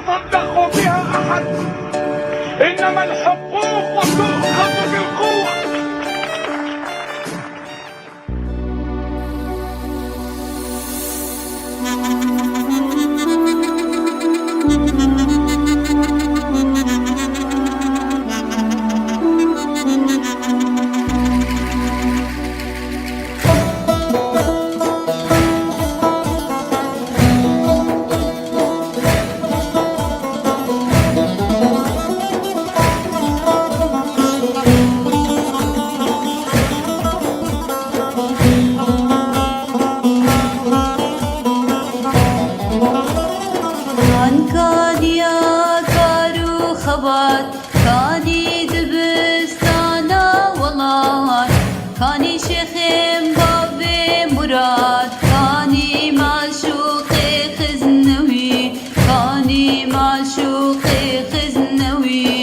يتصدق بها أحد، إنما الحقوق تؤخذ بالقوة. كاني دبستانا والله كاني شيخ بابي مراد كاني معشوقي خزنوي كاني معشوقي خزنوي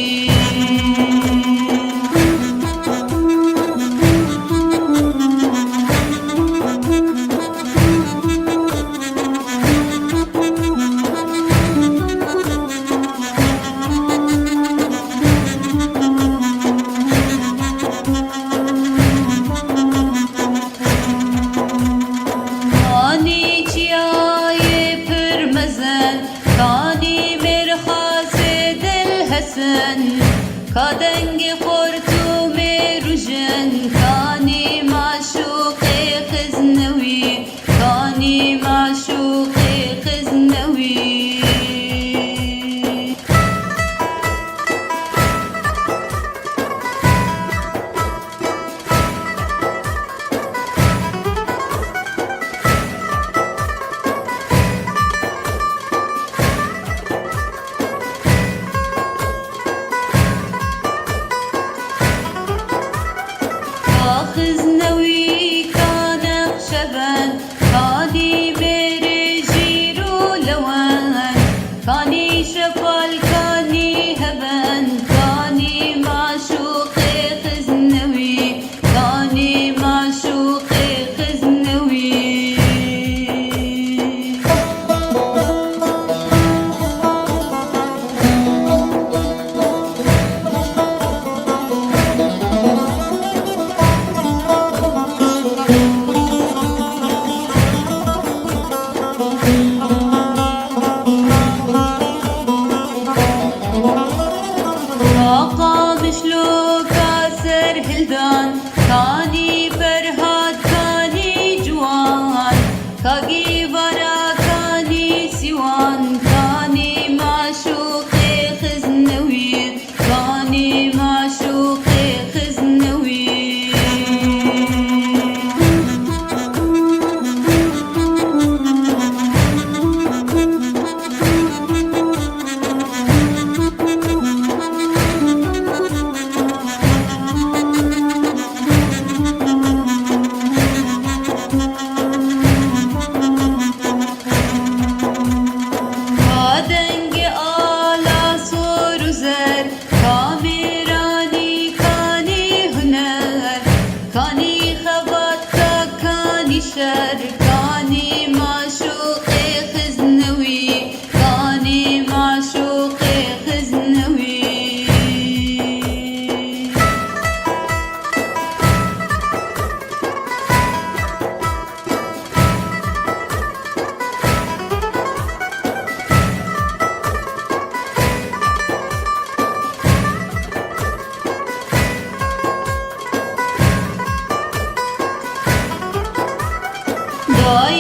كادنجي خرطومي رجن كاني معشوقي خزنوي كاني معشوقي خزنوي خزنوي كان خشبا كاني برجير ولوان كاني شفال كاني هبان كاني معشوقي خزنوي كاني معشوقي خزنوي كاني فرهاد كاني جوان كاقي برا كاني سوان كاني معشوقي خزنوي كاني معشوقي خزنوي كاني معشوقي خزنوي كاني معشوقي خزنوي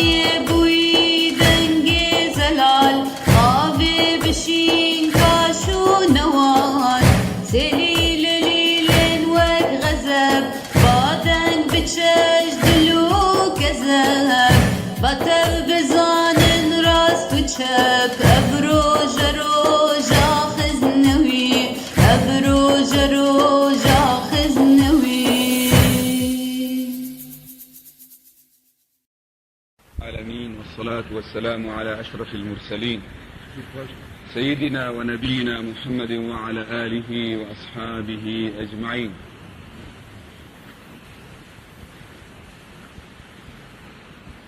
ضايبوي دنجي زلال غابي بشين كاشو نوان سليل ليلين وق غزب بعدن بتشج دلو كذب بطل بزان راس تشب ابرو جروجا خزنوي ابرو جروجا خزنوي العالمين والصلاة والسلام على أشرف المرسلين سيدنا ونبينا محمد وعلى آله وأصحابه أجمعين.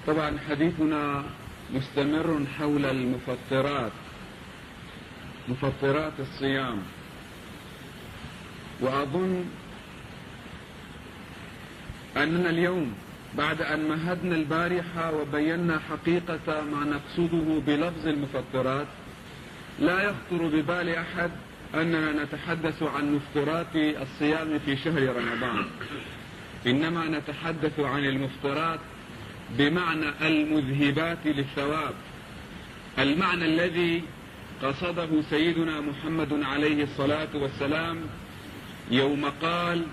طبعا حديثنا مستمر حول المفطرات مفطرات الصيام. وأظن أننا اليوم بعد أن مهدنا البارحة وبينا حقيقة ما نقصده بلفظ المفطرات، لا يخطر ببال أحد أننا نتحدث عن مفطرات الصيام في شهر رمضان، إنما نتحدث عن المفطرات بمعنى المذهبات للثواب، المعنى الذي قصده سيدنا محمد عليه الصلاة والسلام يوم قال: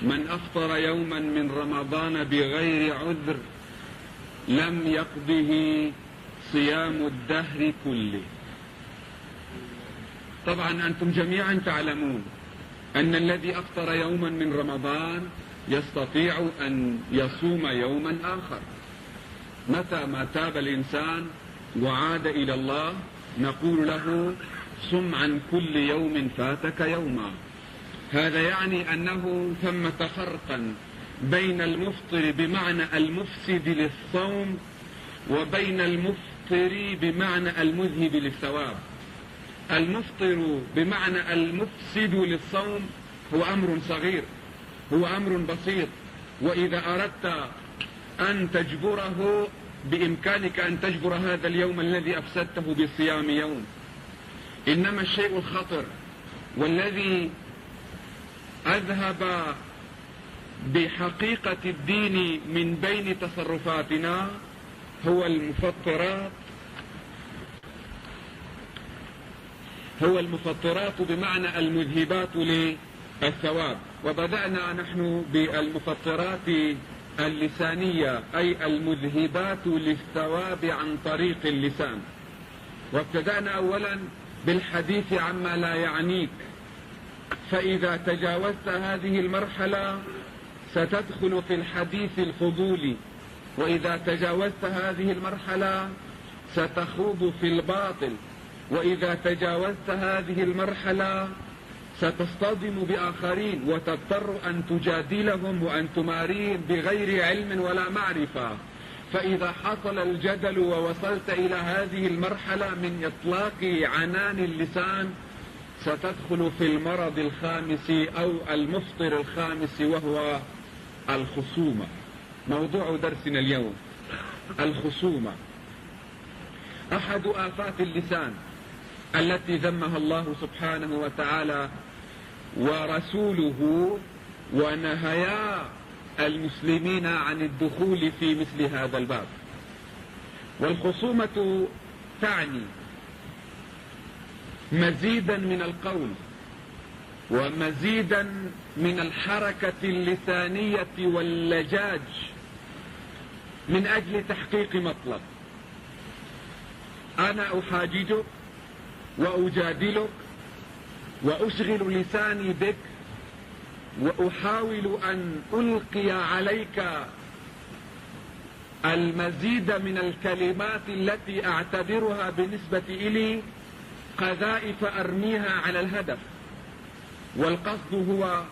من أفطر يوما من رمضان بغير عذر لم يقضه صيام الدهر كله. طبعا أنتم جميعا تعلمون أن الذي أفطر يوما من رمضان يستطيع أن يصوم يوما آخر. متى ما تاب الإنسان وعاد إلى الله نقول له: صم عن كل يوم فاتك يوما. هذا يعني أنه ثمة فرقا بين المفطر بمعنى المفسد للصوم وبين المفطر بمعنى المذهب للثواب. المفطر بمعنى المفسد للصوم هو أمر صغير، هو أمر بسيط، وإذا أردت أن تجبره بإمكانك أن تجبر هذا اليوم الذي أفسدته بصيام يوم. إنما الشيء الخطر والذي أذهب بحقيقة الدين من بين تصرفاتنا هو المفطرات بمعنى المذهبات للثواب. وبدأنا نحن بالمفطرات اللسانية، أي المذهبات للثواب عن طريق اللسان. وابتدأنا أولا بالحديث عما لا يعنيك، فإذا تجاوزت هذه المرحلة ستدخل في الحديث الفضولي، وإذا تجاوزت هذه المرحلة ستخوض في الباطل، وإذا تجاوزت هذه المرحلة ستصطدم بآخرين وتضطر أن تجادلهم وأن تماريهم بغير علم ولا معرفة. فإذا حصل الجدل ووصلت إلى هذه المرحلة من إطلاق عنان اللسان ستدخل في المرض الخامس أو المفطر الخامس، وهو الخصومة. موضوع درسنا اليوم الخصومة، أحد آفات اللسان التي ذمها الله سبحانه وتعالى ورسوله ونهيا المسلمين عن الدخول في مثل هذا الباب. والخصومة تعني مزيدا من القول ومزيدا من الحركة اللسانية واللجاج من أجل تحقيق مطلب. أنا أحاججك وأجادلك وأشغل لساني بك وأحاول أن ألقي عليك المزيد من الكلمات التي أعتبرها بالنسبة إلي قذائف أرميها على الهدف، والقصد هو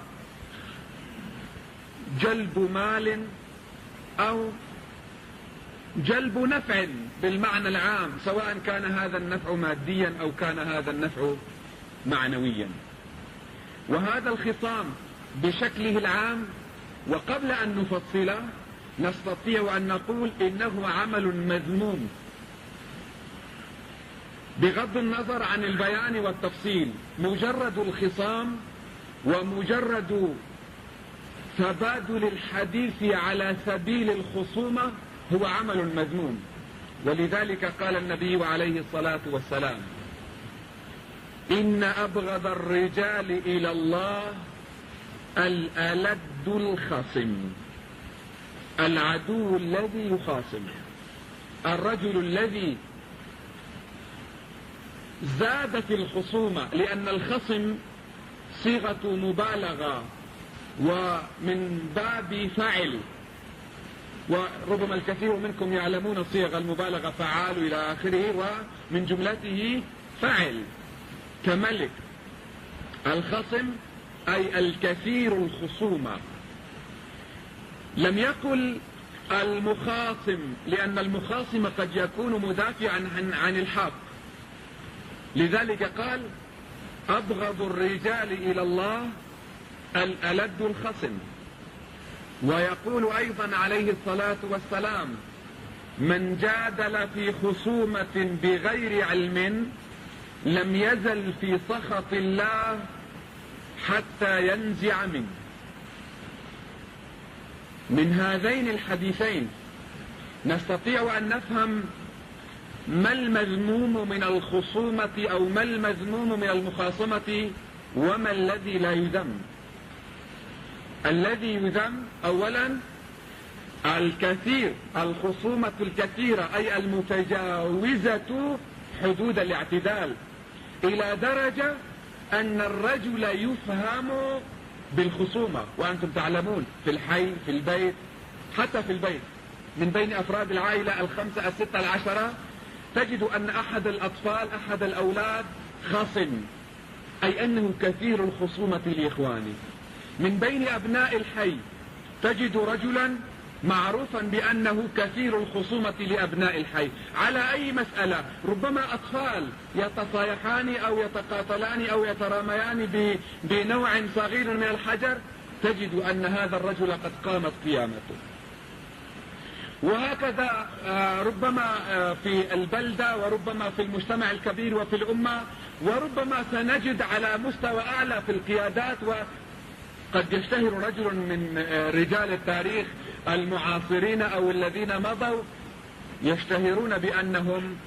جلب مال أو جلب نفع بالمعنى العام، سواء كان هذا النفع ماديا أو كان هذا النفع معنويا. وهذا الخصام بشكله العام، وقبل أن نفصله نستطيع أن نقول إنه عمل مذموم بغض النظر عن البيان والتفصيل. مجرد الخصام ومجرد تبادل الحديث على سبيل الخصومة هو عمل مذموم. ولذلك قال النبي عليه الصلاة والسلام: إن أبغض الرجال إلى الله الألد الخصم، العدو الذي يخاصم، الرجل الذي زاد في الخصومة، لأن الخصم صيغة مبالغة ومن باب فاعل، وربما الكثير منكم يعلمون صيغ المبالغة فعال إلى آخره، ومن جملته فاعل كملك. الخصم أي الكثير الخصومة. لم يقل المخاصم، لأن المخاصم قد يكون مدافعا عن الحق، لذلك قال أبغض الرجال إلى الله الألد الخصم. ويقول أيضا عليه الصلاة والسلام من جادل في خصومة بغير علم لم يزل في سخط الله حتى ينزع منه. من هذين الحديثين نستطيع أن نفهم ما المذموم من الخصومة أو ما المذموم من المخاصمة وما الذي لا يذم. الذي يذم أولا الكثير، الخصومة الكثيرة أي المتجاوزة حدود الاعتدال إلى درجة أن الرجل يفهم بالخصومة. وأنتم تعلمون في الحي، في البيت، حتى في البيت من بين أفراد العائلة 5 6 10 تجد أن أحد الأطفال، أحد الأولاد خصم، أي أنه كثير الخصومة لإخوانه. من بين أبناء الحي تجد رجلا معروفا بأنه كثير الخصومة لأبناء الحي على أي مسألة. ربما أطفال يتصايحان أو يتقاتلان أو يتراميان بنوع صغير من الحجر، تجد أن هذا الرجل قد قامت قيامته. وهكذا ربما في البلدة، وربما في المجتمع الكبير وفي الأمة، وربما سنجد على مستوى أعلى في القيادات. وقد يشتهر رجل من رجال التاريخ المعاصرين أو الذين مضوا يشتهرون بأنهم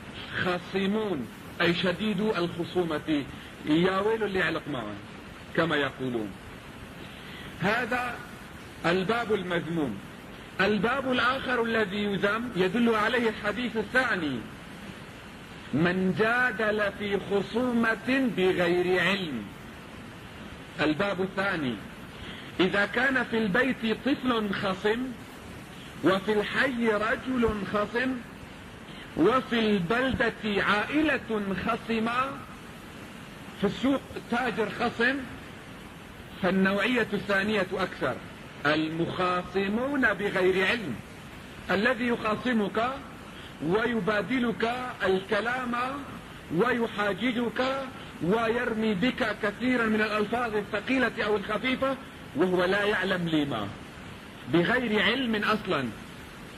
خصمون، أي شديد الخصومة، يا ويل اللي يعلق معهم كما يقولون. هذا الباب المذموم. الباب الآخر الذي يذم يدل عليه الحديث الثاني من جادل في خصومة بغير علم. الباب الثاني إذا كان في البيت طفل خصم، وفي الحي رجل خصم، وفي البلدة عائلة خصمة، في السوق تاجر خصم، فالنوعية الثانية أكثر، المخاصمون بغير علم، الذي يخاصمك ويبادلك الكلام ويحاججك ويرمي بك كثيرا من الألفاظ الثقيلة أو الخفيفة وهو لا يعلم لما، بغير علم أصلا.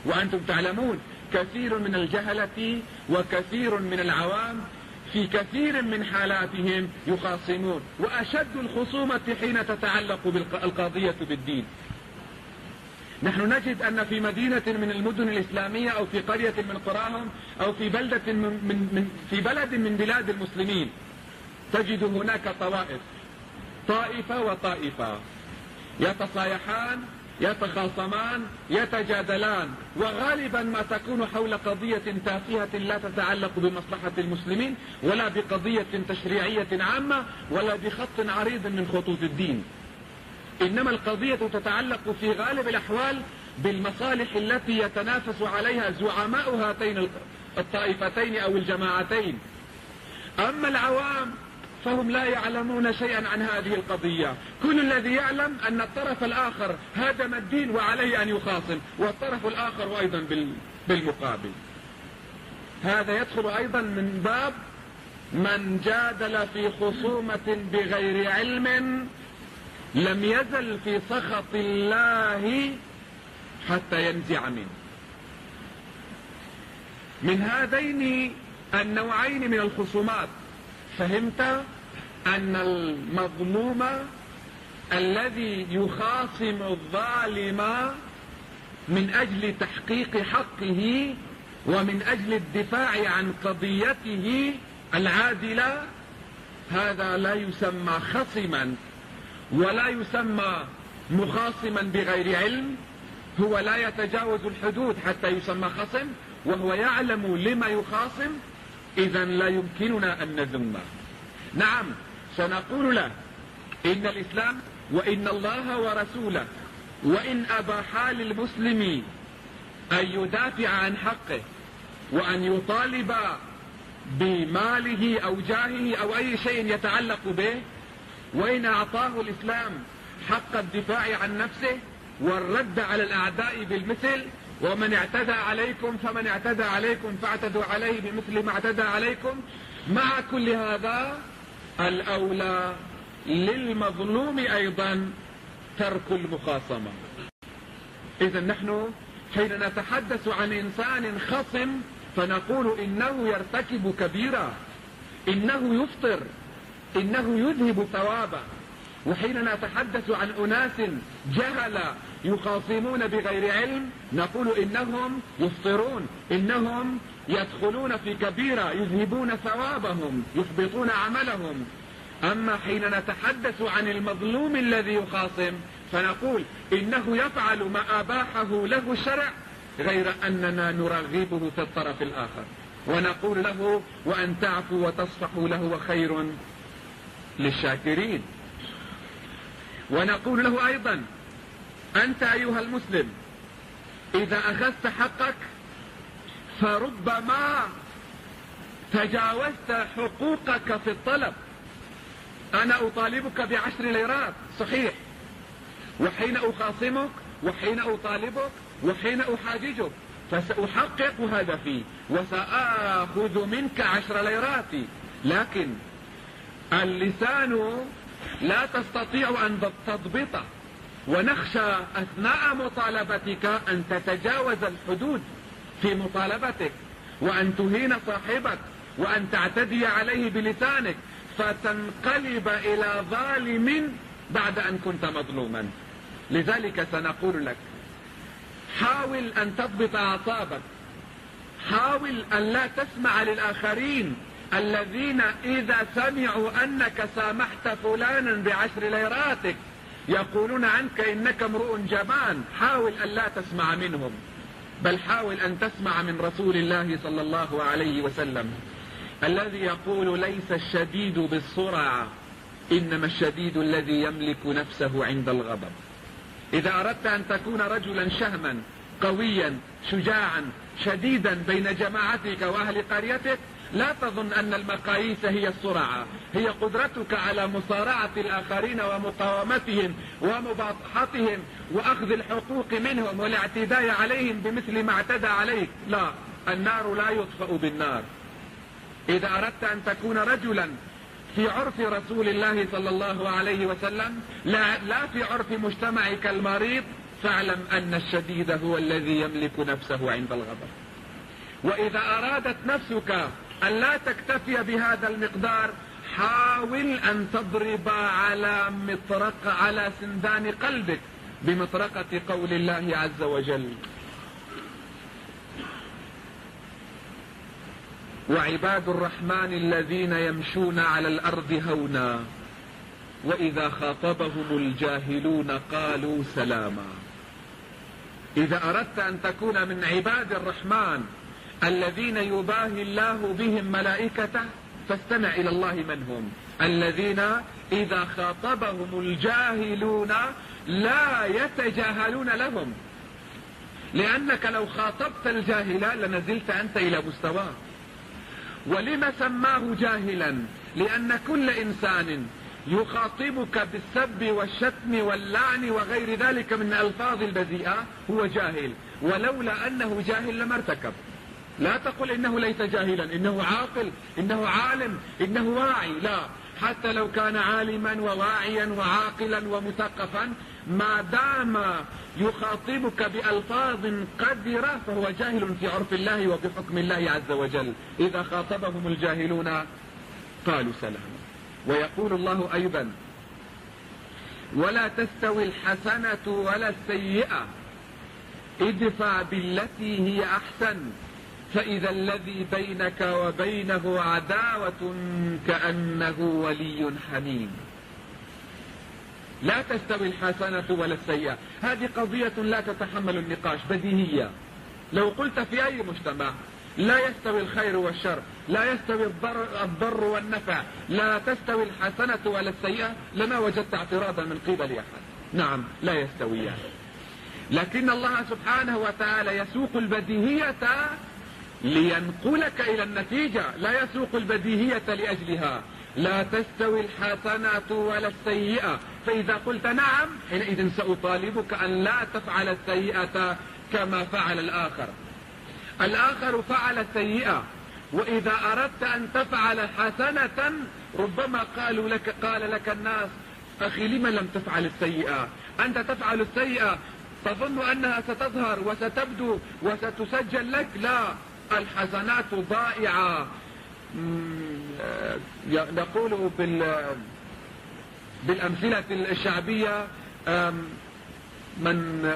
وأنتم تعلمون كثير من الجهلة وكثير من العوام في كثير من حالاتهم يخاصمون، وأشد الخصومة حين تتعلق بالقضية بالدين. نحن نجد أن في مدينة من المدن الإسلامية أو في قرية من قراهم أو في بلدة في بلد من بلاد المسلمين تجد هناك طوائف، طائفة وطائفة، يتصايحان، يتخاصمان، يتجادلان، وغالبا ما تكون حول قضية تافهة لا تتعلق بمصلحة المسلمين ولا بقضية تشريعية عامة ولا بخط عريض من خطوط الدين، إنما القضية تتعلق في غالب الأحوال بالمصالح التي يتنافس عليها زعماء هاتين الطائفتين أو الجماعتين. أما العوام فهم لا يعلمون شيئا عن هذه القضية، كل الذي يعلم أن الطرف الآخر هدم الدين وعليه أن يخاصم، والطرف الآخر أيضا بالمقابل. هذا يدخل أيضا من باب من جادل في خصومة بغير علم لم يزل في سخط الله حتى ينزع منه. من هذين النوعين من الخصومات فهمت أن المظلوم الذي يخاصم الظالم من أجل تحقيق حقه ومن أجل الدفاع عن قضيته العادلة، هذا لا يسمى خصما ولا يسمى مخاصما بغير علم. هو لا يتجاوز الحدود حتى يسمى خصم، وهو يعلم لما يخاصم، إذا لا يمكننا أن نذمه. نعم سنقول له إن الإسلام وإن الله ورسوله وإن أباحا للمسلم أن يدافع عن حقه وأن يطالب بماله أو جاهه أو أي شيء يتعلق به، وإن أعطاه الإسلام حق الدفاع عن نفسه والرد على الأعداء بالمثل ومن اعتدى عليكم فمن اعتدى عليكم فاعتدوا عليه بمثل ما اعتدى عليكم. مع كل هذا الأولى للمظلوم أيضا ترك المخاصمة. إذا نحن حين نتحدث عن إنسان خصم فنقول إنه يرتكب كبيرة، إنه يفطر، إنه يذهب ثوابه. وحين نتحدث عن أناس جهل يخاصمون بغير علم نقول إنهم يفطرون، إنهم يدخلون في كبيرة، يذهبون ثوابهم، يحبطون عملهم. أما حين نتحدث عن المظلوم الذي يخاصم فنقول إنه يفعل ما أباحه له الشرع، غير أننا نرغبه في الطرف الآخر ونقول له وأن تعفوا وتصفحوا لهو خير للشاكرين. ونقول له أيضا أنت أيها المسلم إذا أخذت حقك فربما تجاوزت حقوقك في الطلب. أنا أطالبك ب10 ليرات صحيح، وحين أخاصمك وحين أطالبك وحين أحاججك فسأحقق هدفي وسأخذ منك 10 ليرات، لكن اللسان لا تستطيع أن تضبطه، ونخشى أثناء مطالبتك أن تتجاوز الحدود في مطالبتك وأن تهين صاحبك وأن تعتدي عليه بلسانك فتنقلب إلى ظالم بعد أن كنت مظلوما. لذلك سنقول لك حاول أن تضبط أعصابك، حاول أن لا تسمع للآخرين الذين إذا سمعوا أنك سامحت فلانا ب10 ليراتك يقولون عنك إنك امرؤ جبان. حاول أن لا تسمع منهم، بل حاول أن تسمع من رسول الله صلى الله عليه وسلم الذي يقول ليس الشديد بالسرعة إنما الشديد الذي يملك نفسه عند الغضب. إذا أردت أن تكون رجلا شهما قويا شجاعا شديدا بين جماعتك وأهل قريتك لا تظن أن المقاييس هي السرعة، هي قدرتك على مصارعة الآخرين ومقاومتهم ومباطحتهم وأخذ الحقوق منهم والاعتداء عليهم بمثل ما اعتدى عليك. لا، النار لا يطفأ بالنار. إذا أردت أن تكون رجلا في عرف رسول الله صلى الله عليه وسلم لا في عرف مجتمعك المريض، فاعلم أن الشديد هو الذي يملك نفسه عند الغضب. وإذا أرادت نفسك أن لا تكتفي بهذا المقدار حاول أن تضرب على سندان قلبك بمطرقة قول الله عز وجل وعباد الرحمن الذين يمشون على الأرض هونا وإذا خاطبهم الجاهلون قالوا سلاما. إذا أردت أن تكون من عباد الرحمن الذين يباهي الله بهم ملائكته فاستمع إلى الله من هم الذين إذا خاطبهم الجاهلون لا يتجاهلون لهم، لأنك لو خاطبت الجاهل لنزلت أنت إلى مستواه. ولما سماه جاهلا؟ لأن كل إنسان يخاطبك بالسب والشتم واللعن وغير ذلك من الألفاظ البذيئة هو جاهل، ولولا أنه جاهل لما ارتكب. لا تقل إنه ليس جاهلا، إنه عاقل، إنه عالم، إنه واعي. لا، حتى لو كان عالما وواعيا وعاقلا ومثقفا ما دام يخاطبك بألفاظ قذرة فهو جاهل في عرف الله وبحكم الله عز وجل. إذا خاطبهم الجاهلون قالوا سلاما. ويقول الله أيضا ولا تستوي الحسنة ولا السيئة ادفع بالتي هي أحسن فإذا الذي بينك وبينه عداوة كأنه ولي حميم. لا تستوي الحسنة ولا السيئة، هذه قضية لا تتحمل النقاش، بديهية. لو قلت في أي مجتمع لا يستوي الخير والشر، لا يستوي الضر والنفع، لا تستوي الحسنة ولا السيئة، لما وجدت اعتراضا من قبل أحد. نعم لا يستويان، لكن الله سبحانه وتعالى يسوق البديهية لينقلك إلى النتيجة، لا يسوق البديهية لأجلها. لا تستوي الحسنة ولا السيئة فإذا قلت نعم حينئذ سأطالبك أن لا تفعل السيئة كما فعل الآخر. الآخر فعل سيئة، وإذا أردت أن تفعل حسنة ربما قال لك الناس أخي لما لم تفعل السيئة؟ أنت تفعل السيئة تظن أنها ستظهر وستبدو وستسجل لك، لا، الحسنات ضائعة. نقول بالأمثلة الشعبية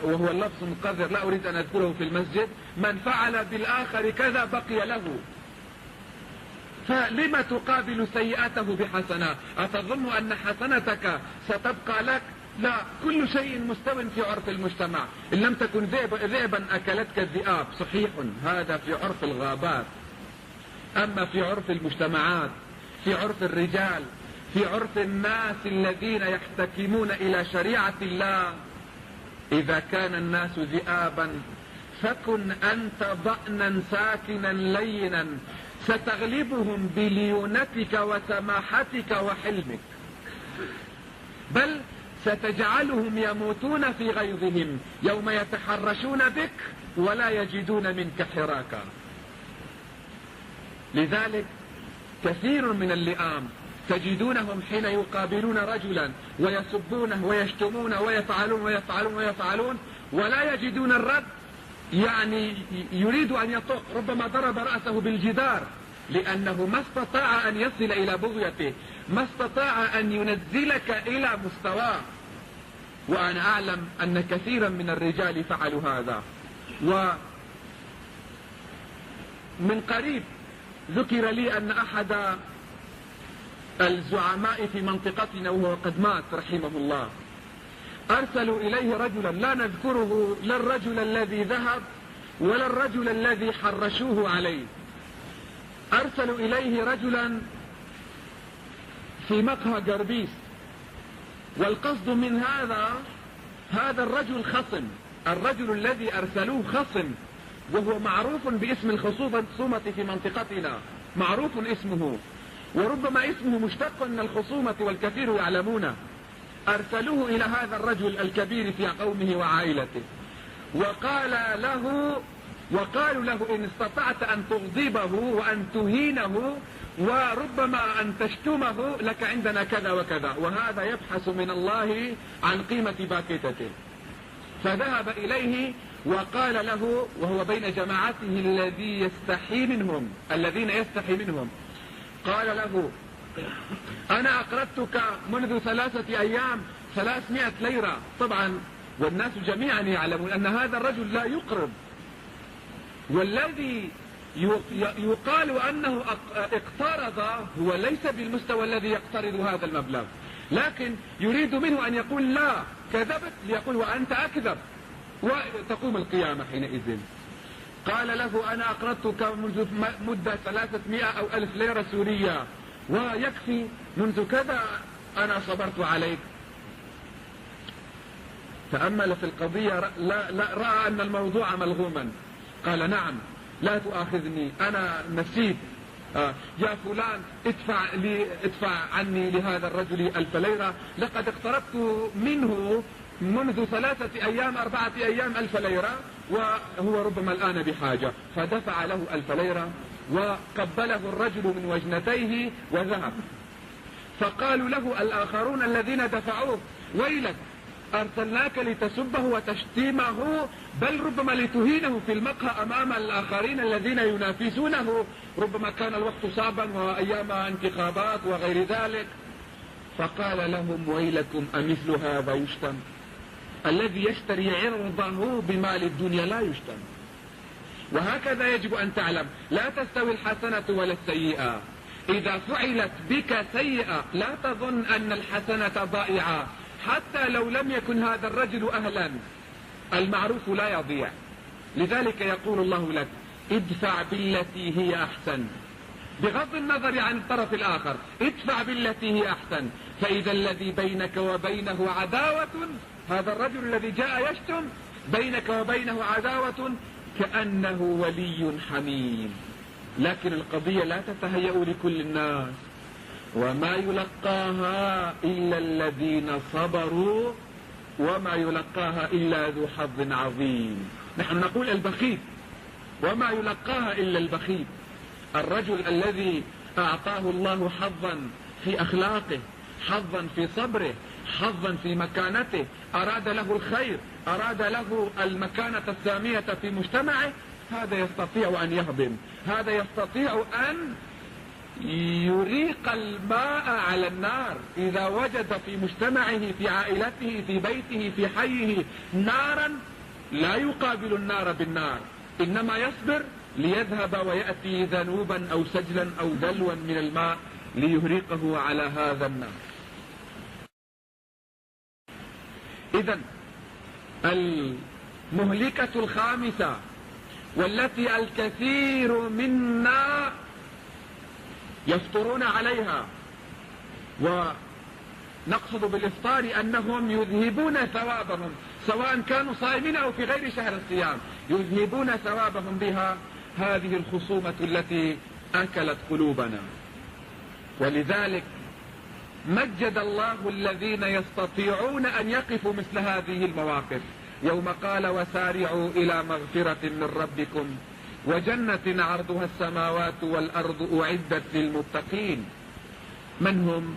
وهو اللفظ مقذر لا أريد أن أذكره في المسجد، من فعل بالآخر كذا بقي له. فلما تقابل سيئته بحسنة؟ أتظن أن حسنتك ستبقى لك؟ لا، كل شيء مستو في عرف المجتمع. إن لم تكن ذئبا أكلتك الذئاب، صحيح هذا في عرف الغابات، أما في عرف المجتمعات، في عرف الرجال، في عرف الناس الذين يحتكمون إلى شريعة الله، إذا كان الناس ذئابا فكن أنت ضأنا ساكنا لينا ستغلبهم بليونتك وسماحتك وحلمك، بل ستجعلهم يموتون في غيظهم يوم يتحرشون بك ولا يجدون منك حراكا. لذلك كثير من اللئام تجدونهم حين يقابلون رجلا ويسبونه ويشتمونه ويفعلون ولا يجدون الرد، يعني يريد أن يطق، ربما ضرب رأسه بالجدار، لأنه ما استطاع أن يصل إلى بغيته، ما استطاع أن ينزلك إلى مستواه. وأنا أعلم أن كثيرا من الرجال فعلوا هذا. ومن قريب ذكر لي أن أحد الزعماء في منطقتنا وهو قد مات رحمه الله، أرسلوا إليه رجلا لا نذكره، لا الرجل الذي ذهب ولا الرجل الذي حرشوه عليه، أرسلوا إليه رجلا في مقهى قربيس، والقصد من هذا الرجل خصم، الرجل الذي أرسلوه خصم، وهو معروف باسم الخصومة في منطقتنا، معروف اسمه، وربما اسمه مشتق من الخصومة والكثير يعلمونه. أرسلوه إلى هذا الرجل الكبير في قومه وعائلته، وقالوا له إن استطعت أن تغضبه وأن تهينه وربما أن تشتمه لك عندنا كذا وكذا، وهذا يبحث من الله عن قيمة باكتته. فذهب إليه وقال له وهو بين جماعته الذين يستحي منهم، قال له أنا أقرضتك منذ 3 أيام 300 ليرة. طبعا والناس جميعا يعلمون أن هذا الرجل لا يقرض، والذي يقال أنه اقترض هو ليس بالمستوى الذي يقترض هذا المبلغ، لكن يريد منه أن يقول لا كذبت، ليقول وأنت أكذب، وتقوم القيامة حينئذ. قال له أنا أقرضتك منذ مدة 300 أو 1000 ليرة سورية، ويكفي منذ كذا أنا صبرت عليك. تأمل في القضية، رأى أن الموضوع ملغوما، قال نعم لا تؤاخذني أنا نسيت، يا فلان ادفع عني لهذا الرجل 1000 ليرة، لقد اقترضت منه منذ 3 أيام 4 أيام 1000 ليرة، وهو ربما الآن بحاجة. فدفع له 1000 ليرة وقبله الرجل من وجنتيه وذهب. فقالوا له الآخرون الذين دفعوه ويلك، أرسلناك لتسبه وتشتمه، بل ربما لتهينه في المقهى أمام الآخرين الذين ينافسونه، ربما كان الوقت صعبا وأيام انتخابات وغير ذلك. فقال لهم ويلكم أمثل هذا يشتم؟ الذي يشتري عرضه بمال الدنيا لا يشتم. وهكذا يجب أن تعلم، لا تستوي الحسنة ولا السيئة. إذا فعلت بك سيئة لا تظن أن الحسنة ضائعة، حتى لو لم يكن هذا الرجل أهلا، المعروف لا يضيع. لذلك يقول الله لك ادفع بالتي هي أحسن، بغض النظر عن الطرف الآخر، ادفع بالتي هي أحسن، فإذا الذي بينك وبينه عداوة، هذا الرجل الذي جاء يشتم بينك وبينه عداوة كأنه ولي حميم. لكن القضية لا تتهيأ لكل الناس، وما يلقاها إلا الذين صبروا وما يلقاها إلا ذو حظ عظيم. نحن نقول البخيل، وما يلقاها إلا البخيل، الرجل الذي أعطاه الله حظا في أخلاقه، حظا في صبره، حظا في مكانته، أراد له الخير، أراد له المكانة السامية في مجتمعه، هذا يستطيع أن يهضم، هذا يستطيع أن يريق الماء على النار. إذا وجد في مجتمعه، في عائلته، في بيته، في حيه نارا، لا يقابل النار بالنار، إنما يصبر ليذهب ويأتي ذنوبا أو سجلا أو دلوا من الماء ليهرقه على هذا النار. إذن المهلكة الخامسة، والتي الكثير منا يفطرون عليها، ونقصد بالإفطار أنهم يذهبون ثوابهم سواء كانوا صائمين أو في غير شهر الصيام، يذهبون ثوابهم بها، هذه الخصومة التي أكلت قلوبنا. ولذلك مجد الله الذين يستطيعون أن يقفوا مثل هذه المواقف، يوم قال وسارعوا إلى مغفرة من ربكم وجنة عرضها السماوات والأرض أعدت للمتقين. من هم؟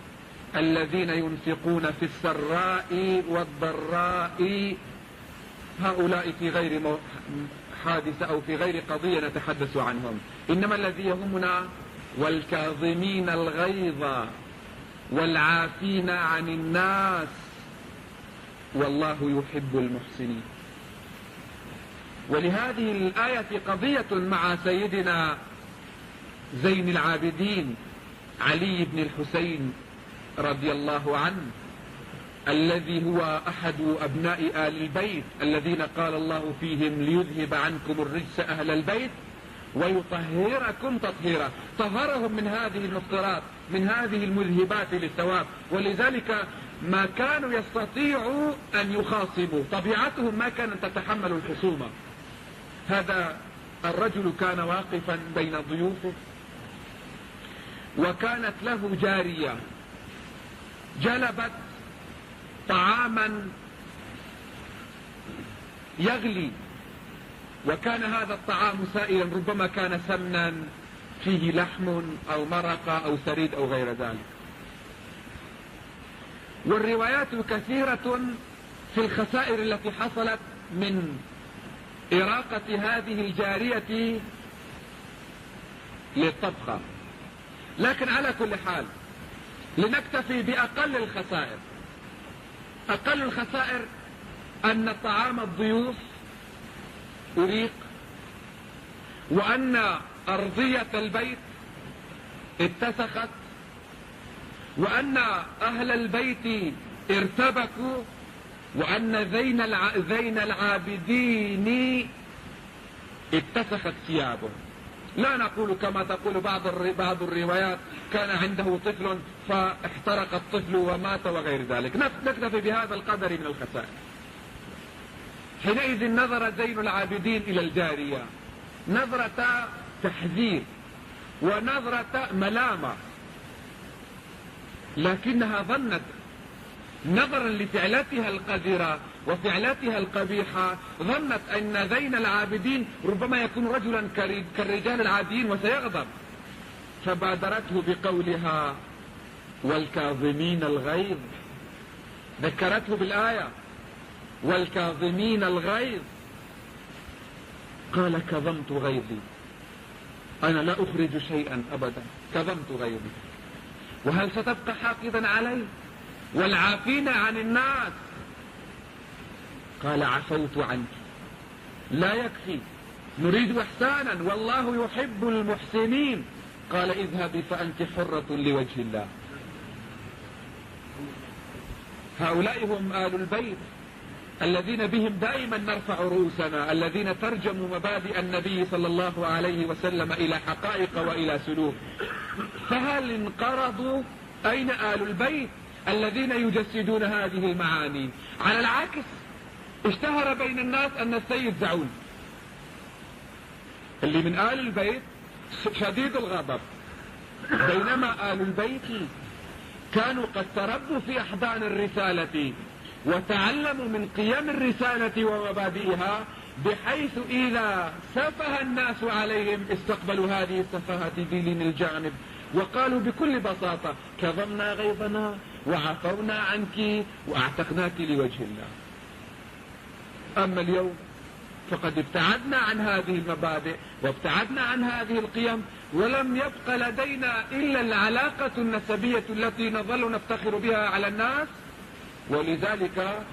الذين ينفقون في السراء والضراء. هؤلاء في غير حادثة أو في غير قضية نتحدث عنهم، إنما الذي يهمنا والكاظمين الغيظ والعافين عن الناس والله يحب المحسنين. ولهذه الآية قضية مع سيدنا زين العابدين علي بن الحسين رضي الله عنه، الذي هو أحد أبناء آل البيت الذين قال الله فيهم ليذهب عنكم الرجس أهل البيت ويطهركم تطهيرا. طهرهم من هذه المفطرات، من هذه المذهبات للثواب، ولذلك ما كانوا يستطيعوا أن يخاصموا، طبيعتهم ما كانت تتحمل الخصومة. هذا الرجل كان واقفا بين ضيوفه، وكانت له جارية جلبت طعاما يغلي، وكان هذا الطعام سائلا، ربما كان سمنا فيه لحم أو مرقة أو ثريد أو غير ذلك. والروايات كثيرة في الخسائر التي حصلت من إراقة هذه الجارية للطبخة، لكن على كل حال لنكتفي بأقل الخسائر. أقل الخسائر أن طعام الضيوف أريق، وأن أرضية البيت اتسخت، وأن أهل البيت ارتبكوا، وأن ذين العابدين اتسخت ثيابه. لا نقول كما تقول بعض الروايات كان عنده طفل فاحترق الطفل ومات وغير ذلك. نكتفي بهذا القدر من الخسائر. حينئذ نظر زين العابدين إلى الجارية نظرة تحذير ونظرة ملامة، لكنها ظنت نظرا لفعلتها القذرة وفعلتها القبيحة، ظنت أن زين العابدين ربما يكون رجلا كالرجال العاديين وسيغضب، فبادرته بقولها والكاظمين الغيظ، ذكرته بالآية والكاظمين الغيظ. قال كظمت غيظي، أنا لا أخرج شيئا أبدا، كظمت غيظي، وهل ستبقى حافظا عليه؟ والعافين عن الناس. قال عفوت عنك، لا يكفي، نريد إحسانا والله يحب المحسنين. قال اذهبي فأنت حرة لوجه الله. هؤلاء هم آل البيت الذين بهم دائما نرفع رؤوسنا، الذين ترجموا مبادئ النبي صلى الله عليه وسلم إلى حقائق وإلى سلوك. فهل انقرضوا؟ أين آل البيت الذين يجسدون هذه المعاني؟ على العكس، اشتهر بين الناس أن السيد زعول اللي من آل البيت شديد الغضب، بينما آل البيت كانوا قد تربوا في أحضان الرسالة وتعلموا من قيم الرسالة ومبادئها، بحيث إذا سفه الناس عليهم استقبلوا هذه السفاهة بلين الجانب وقالوا بكل بساطة: كظمنا غيظنا وعفونا عنك وأعتقناك لوجه الله. أما اليوم فقد ابتعدنا عن هذه المبادئ وابتعدنا عن هذه القيم، ولم يبق لدينا إلا العلاقة النسبية التي نظل نفتخر بها على الناس. ولذلك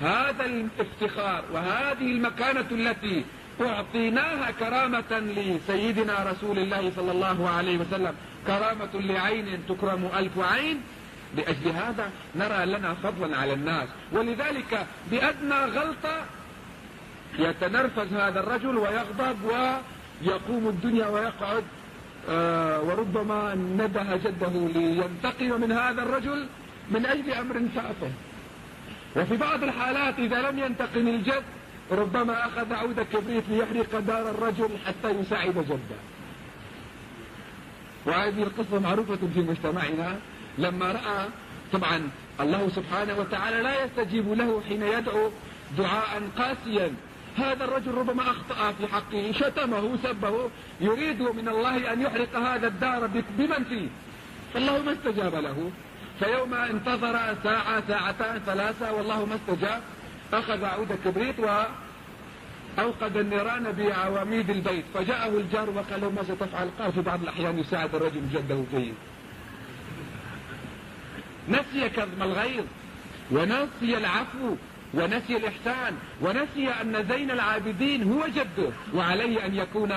هذا الافتخار وهذه المكانة التي أعطيناها كرامة لسيدنا رسول الله صلى الله عليه وسلم، كرامة لعين تكرم ألف عين، لأجل هذا نرى لنا فضلا على الناس. ولذلك بأدنى غلطة يتنرفز هذا الرجل ويغضب ويقوم الدنيا ويقعد، وربما نده جده لينتقم من هذا الرجل من أجل أمر تافه. وفي بعض الحالات إذا لم ينتقم الجد ربما أخذ عود كبريت ليحرق دار الرجل حتى يساعد جده. وهذه القصة معروفة في مجتمعنا. لما رأى طبعا الله سبحانه وتعالى لا يستجيب له حين يدعو دعاء قاسيا، هذا الرجل ربما أخطأ في حقه، شتمه سبه، يريد من الله أن يحرق هذا الدار بمن فيه، فالله ما استجاب له. فيوم انتظر ساعة ساعتان ثلاثة والله ما استجاب، أخذ عود كبريت وأوقد النيران بعواميد البيت، فجاءه الجار وقال له: ما ستفعل؟ قال: في بعض الأحيان يساعد الرجل جده جيد. نسي كظم الغيظ ونسي العفو ونسي الإحسان ونسي أن زين العابدين هو جده، وعليه أن يكون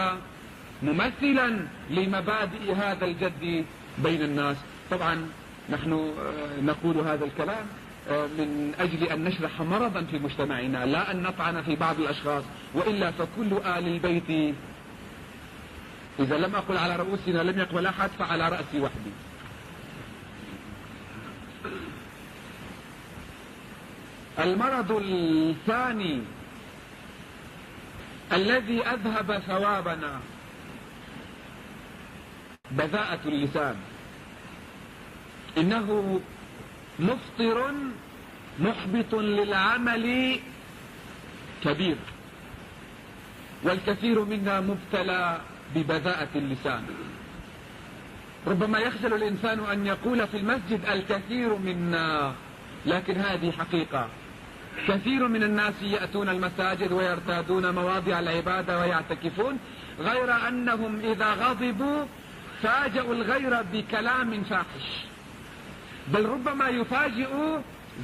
ممثلا لمبادئ هذا الجد بين الناس. طبعا نحن نقول هذا الكلام من أجل أن نشرح مرضا في مجتمعنا، لا أن نطعن في بعض الأشخاص، وإلا فكل آل البيت إذا لم أقل على رؤوسنا لم يقبل أحد فعلى رأسي وحدي. المرض الثاني الذي أذهب ثوابنا بذاءة اللسان. إنه مفطر محبط للعمل كبير، والكثير منا مبتلى ببذاءة اللسان. ربما يخجل الإنسان أن يقول في المسجد الكثير منا، لكن هذه حقيقة. كثير من الناس يأتون المساجد ويرتادون مواضع العبادة ويعتكفون، غير أنهم إذا غضبوا فاجأوا الغير بكلام فاحش، بل ربما يفاجئ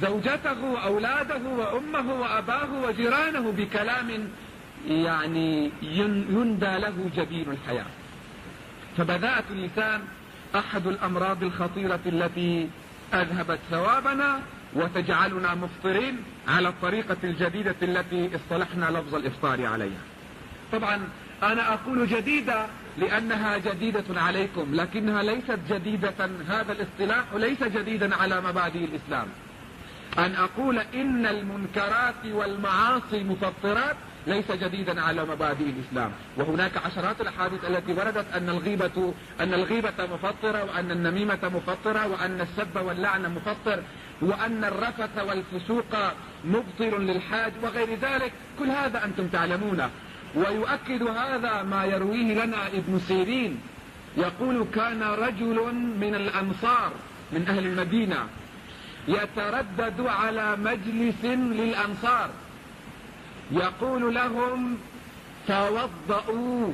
زوجته وأولاده وأمه وأباه وجيرانه بكلام يعني يندى له جبين الحياة. فبذاءة اللسان أحد الأمراض الخطيرة التي أذهبت ثوابنا وتجعلنا مفطرين على الطريقة الجديدة التي اصطلحنا لفظ الإفطار عليها. طبعا أنا أقول جديدة لأنها جديدة عليكم، لكنها ليست جديدة، هذا الاصطلاح ليس جديدا على مبادئ الإسلام. أن أقول إن المنكرات والمعاصي مفطرات ليس جديدا على مبادئ الإسلام، وهناك عشرات الأحاديث التي وردت أن الغيبة مفطرة، وأن النميمة مفطرة، وأن السب واللعن مفطر، وأن الرفث والفسوق مبطل للحاج وغير ذلك. كل هذا أنتم تعلمونه. ويؤكد هذا ما يرويه لنا ابن سيرين، يقول: كان رجل من الأنصار من أهل المدينة يتردد على مجلس للأنصار يقول لهم: توضؤوا.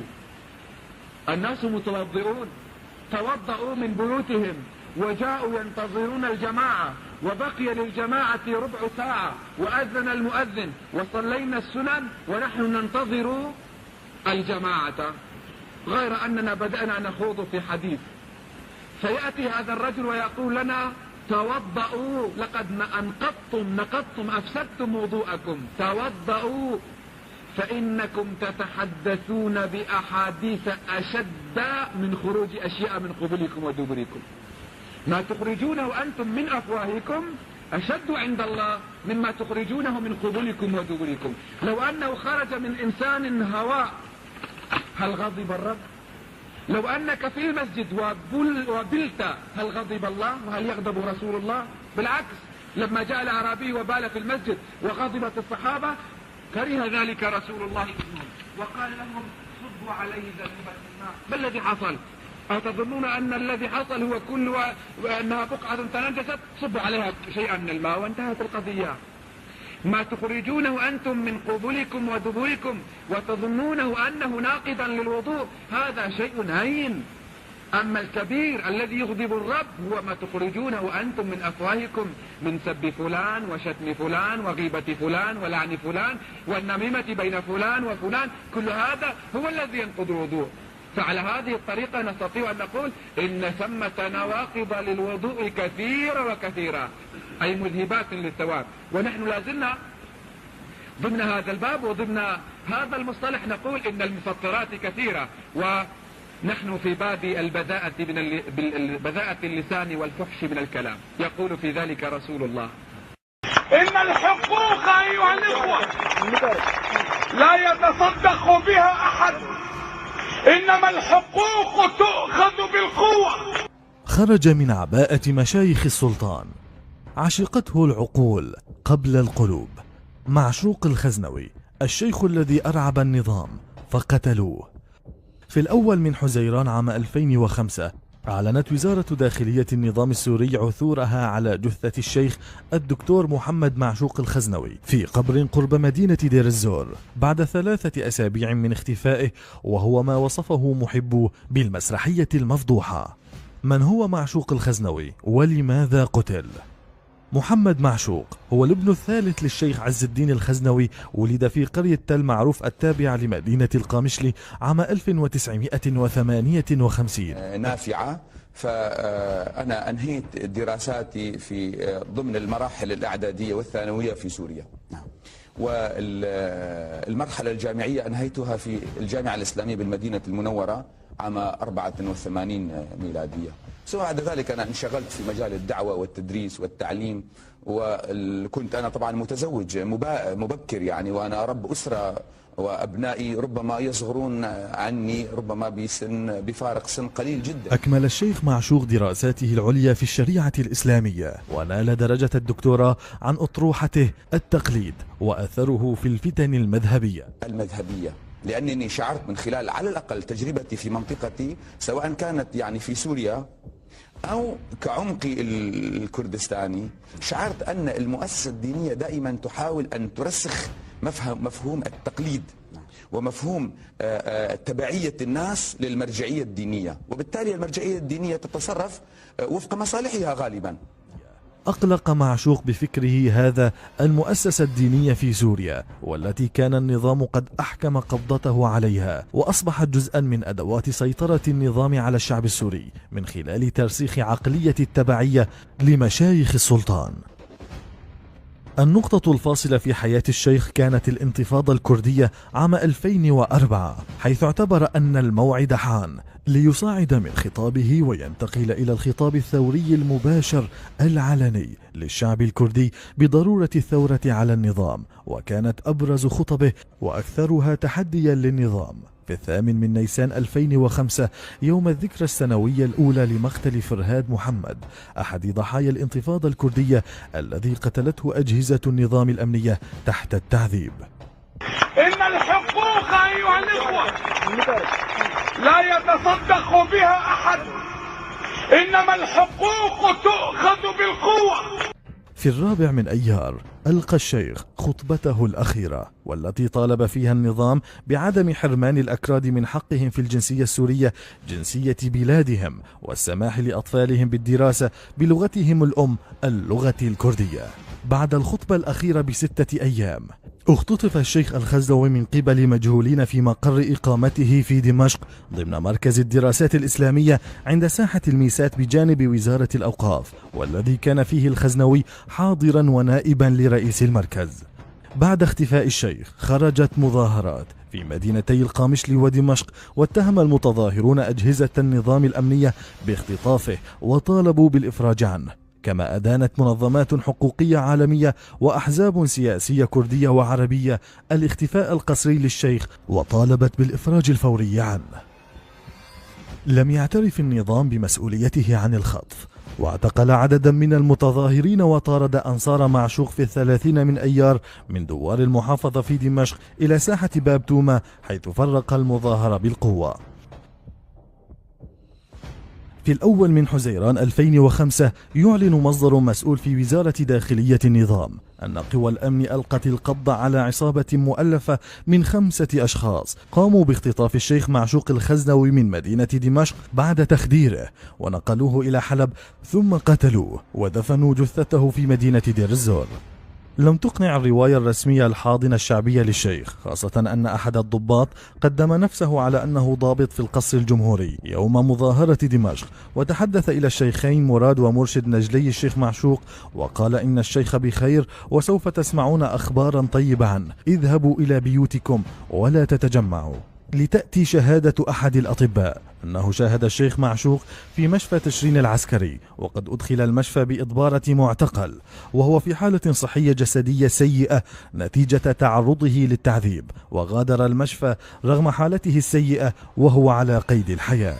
الناس متوضئون، توضؤوا من بيوتهم وجاءوا ينتظرون الجماعة، وبقي للجماعة ربع ساعة وأذن المؤذن وصلينا السنن ونحن ننتظر الجماعة، غير أننا بدأنا نخوض في حديث. فيأتي هذا الرجل ويقول لنا: توضؤوا، لقد نقضتم أفسدتم وضوءكم، توضؤوا فإنكم تتحدثون بأحاديث أشد من خروج أشياء من قبلكم ودبركم. ما تخرجونه أنتم من أفواهكم أشد عند الله مما تخرجونه من قبلكم ودبركم. لو أنه خرج من إنسان هواء هل غضب الرب؟ لو أنك في المسجد وبلت هل غضب الله وهل يغضب رسول الله؟ بالعكس، لما جاء الأعرابي وبال في المسجد وغضبت الصحابة كره ذلك رسول الله منهم وقال لهم صبوا عليه ذنوبا من الماء. ما الذي حصل؟ أتظنون أن الذي حصل هو كل وأنها بقعة تنجست؟ صبوا عليها شيئا من الماء وانتهت القضية. ما تخرجونه أنتم من قبلكم ودبركم وتظنونه أنه ناقضا للوضوء هذا شيء هين. أما الكبير الذي يغضب الرب هو ما تخرجونه أنتم من أفواهكم من سب فلان وشتم فلان وغيبة فلان ولعن فلان والنميمة بين فلان وفلان، كل هذا هو الذي ينقض الوضوء. فعلى هذه الطريقة نستطيع أن نقول إن ثمة نواقض للوضوء كثيرة وكثيرة، أي مذهبات للثواب. ونحن لازلنا ضمن هذا الباب وضمن هذا المصطلح نقول إن المفطرات كثيرة، ونحن في باب بذاءة اللسان والفحش من الكلام. يقول في ذلك رسول الله: إن الحقوق أيها الإخوة لا يتصدق بها أحد، إنما الحقوق تؤخذ بالقوة. خرج من عباءة مشايخ السلطان، عشقته العقول قبل القلوب. معشوق الخزنوي، الشيخ الذي أرعب النظام فقتلوه. في الأول من حزيران عام 2005 أعلنت وزارة داخلية النظام السوري عثورها على جثة الشيخ الدكتور محمد معشوق الخزنوي في قبر قرب مدينة دير الزور بعد 3 أسابيع من اختفائه، وهو ما وصفه محبوه بالمسرحية المفضوحة. من هو معشوق الخزنوي ولماذا قتل؟ محمد معشوق هو الابن الثالث للشيخ عز الدين الخزنوي، ولد في قرية تل معروف التابعة لمدينة القامشلي عام 1958 نافعة. فأنا أنهيت دراساتي في ضمن المراحل الإعدادية والثانوية في سوريا، والمرحلة الجامعية أنهيتها في الجامعة الإسلامية بالمدينة المنورة عام 84 ميلادية. ثم بعد ذلك أنا انشغلت في مجال الدعوة والتدريس والتعليم، وكنت أنا طبعا متزوج مبكر يعني، وأنا رب أسرة، وأبنائي ربما يصغرون عني ربما بفارق سن قليل جدا. أكمل الشيخ معشوق دراساته العليا في الشريعة الإسلامية ونال درجة الدكتوراه عن أطروحته التقليد وأثره في الفتن المذهبية. لأنني شعرت من خلال على الأقل تجربتي في منطقتي، سواء كانت يعني في سوريا أو كعمقي الكردستاني، شعرت أن المؤسسة الدينية دائما تحاول أن ترسخ مفهوم التقليد ومفهوم تبعية الناس للمرجعية الدينية، وبالتالي المرجعية الدينية تتصرف وفق مصالحها غالبا. أقلق معشوق بفكره هذا المؤسسة الدينية في سوريا، والتي كان النظام قد أحكم قبضته عليها، وأصبحت جزءا من أدوات سيطرة النظام على الشعب السوري من خلال ترسيخ عقلية التبعية لمشايخ السلطان. النقطة الفاصلة في حياة الشيخ كانت الانتفاضة الكردية عام 2004، حيث اعتبر أن الموعد حان ليصعد من خطابه وينتقل إلى الخطاب الثوري المباشر العلني للشعب الكردي بضرورة الثورة على النظام. وكانت أبرز خطبه وأكثرها تحديا للنظام في 8 نيسان 2005 يوم الذكرى السنوية الأولى لمقتل فرهاد محمد، أحد ضحايا الانتفاضة الكردية الذي قتلته أجهزة النظام الأمنية تحت التعذيب. إن الحقوق أيها الإخوة لا يتصدق بها أحد، إنما الحقوق تؤخذ بالقوة. في 4 أيار ألقى الشيخ خطبته الأخيرة، والتي طالب فيها النظام بعدم حرمان الأكراد من حقهم في الجنسية السورية، جنسية بلادهم، والسماح لأطفالهم بالدراسة بلغتهم الأم اللغة الكردية. بعد الخطبة الأخيرة ب6 أيام اختطف الشيخ الخزنوي من قبل مجهولين في مقر إقامته في دمشق ضمن مركز الدراسات الإسلامية عند ساحة الميسات بجانب وزارة الأوقاف، والذي كان فيه الخزنوي حاضرا ونائبا لرئيس المركز. بعد اختفاء الشيخ خرجت مظاهرات في مدينتي القامشلي ودمشق، واتهم المتظاهرون أجهزة النظام الأمنية باختطافه وطالبوا بالإفراج عنه. كما أدانت منظمات حقوقية عالمية وأحزاب سياسية كردية وعربية الاختفاء القسري للشيخ، وطالبت بالإفراج الفوري عنه. لم يعترف النظام بمسؤوليته عن الخطف، واعتقل عددا من المتظاهرين وطارد أنصار معشوق في 30 من أيار من دوار المحافظة في دمشق إلى ساحة باب توما، حيث فرق المظاهرة بالقوة. في الأول من حزيران 2005 يعلن مصدر مسؤول في وزارة داخلية النظام أن قوى الأمن ألقت القبض على عصابة مؤلفة من 5 أشخاص قاموا باختطاف الشيخ معشوق الخزنوي من مدينة دمشق بعد تخديره، ونقلوه إلى حلب ثم قتلوه ودفنوا جثته في مدينة دير الزور. لم تقنع الرواية الرسمية الحاضنة الشعبية للشيخ، خاصة أن أحد الضباط قدم نفسه على أنه ضابط في القصر الجمهوري يوم مظاهرة دمشق، وتحدث إلى الشيخين مراد ومرشد نجلي الشيخ معشوق وقال إن الشيخ بخير وسوف تسمعون أخبارا طيبة عنه، اذهبوا إلى بيوتكم ولا تتجمعوا. لتأتي شهادة أحد الأطباء أنه شاهد الشيخ معشوق في مشفى تشرين العسكري، وقد أدخل المشفى بإضبارة معتقل وهو في حالة صحية جسدية سيئة نتيجة تعرضه للتعذيب، وغادر المشفى رغم حالته السيئة وهو على قيد الحياة.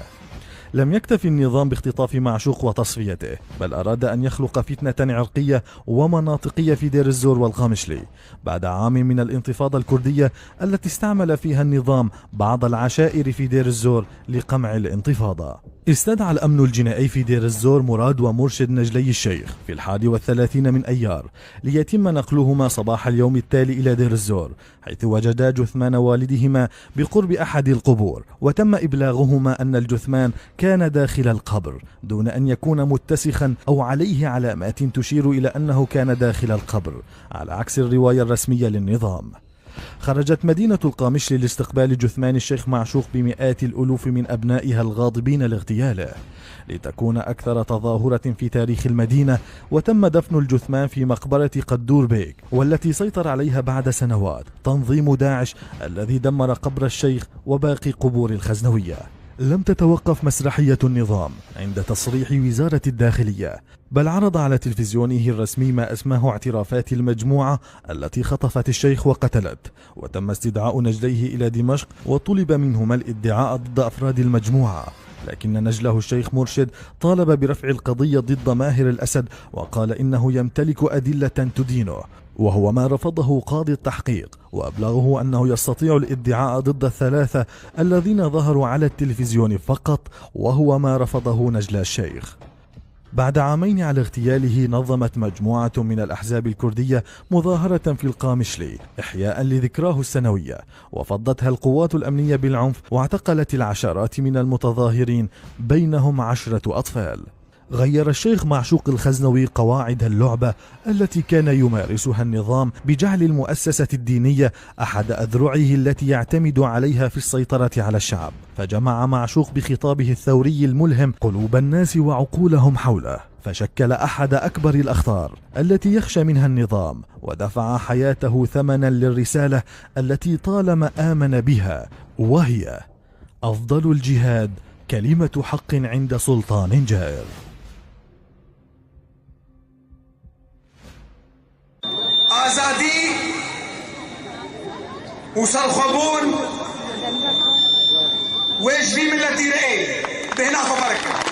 لم يكتفي النظام باختطاف معشوق وتصفيته، بل أراد أن يخلق فتنة عرقية ومناطقية في دير الزور والقامشلي بعد عام من الانتفاضة الكردية التي استعمل فيها النظام بعض العشائر في دير الزور لقمع الانتفاضة. استدعى الأمن الجنائي في دير الزور مراد ومرشد نجلي الشيخ في 31 من أيار ليتم نقلهما صباح اليوم التالي إلى دير الزور، حيث وجدا جثمان والدهما بقرب أحد القبور، وتم إبلاغهما أن الجثمان كان داخل القبر دون أن يكون متسخا أو عليه علامات تشير إلى أنه كان داخل القبر، على عكس الرواية الرسمية للنظام. خرجت مدينة القامشلي لاستقبال جثمان الشيخ معشوق بمئات الألوف من أبنائها الغاضبين لاغتياله لتكون أكثر تظاهرة في تاريخ المدينة، وتم دفن الجثمان في مقبرة قدور بيك، والتي سيطر عليها بعد سنوات تنظيم داعش الذي دمر قبر الشيخ وباقي قبور الخزنوية. لم تتوقف مسرحية النظام عند تصريح وزارة الداخلية، بل عرض على تلفزيونه الرسمي ما أسماه اعترافات المجموعة التي خطفت الشيخ وقتلت، وتم استدعاء نجليه إلى دمشق وطلب منهما الادعاء ضد أفراد المجموعة، لكن نجله الشيخ مرشد طالب برفع القضية ضد ماهر الأسد وقال إنه يمتلك أدلة تدينه، وهو ما رفضه قاضي التحقيق، وأبلغه أنه يستطيع الادعاء ضد الثلاثة الذين ظهروا على التلفزيون فقط، وهو ما رفضه نجل الشيخ. بعد عامين على اغتياله نظمت مجموعة من الأحزاب الكردية مظاهرة في القامشلي إحياء لذكراه السنوية، وفضتها القوات الأمنية بالعنف واعتقلت العشرات من المتظاهرين بينهم 10 أطفال. غير الشيخ معشوق الخزنوي قواعد اللعبة التي كان يمارسها النظام بجعل المؤسسة الدينية أحد أذرعه التي يعتمد عليها في السيطرة على الشعب، فجمع معشوق بخطابه الثوري الملهم قلوب الناس وعقولهم حوله، فشكل أحد أكبر الأخطار التي يخشى منها النظام، ودفع حياته ثمنا للرسالة التي طالما آمن بها، وهي أفضل الجهاد كلمة حق عند سلطان جائر. آزادی وسرخبون واجبي ملتي رئي بهنا فبركة.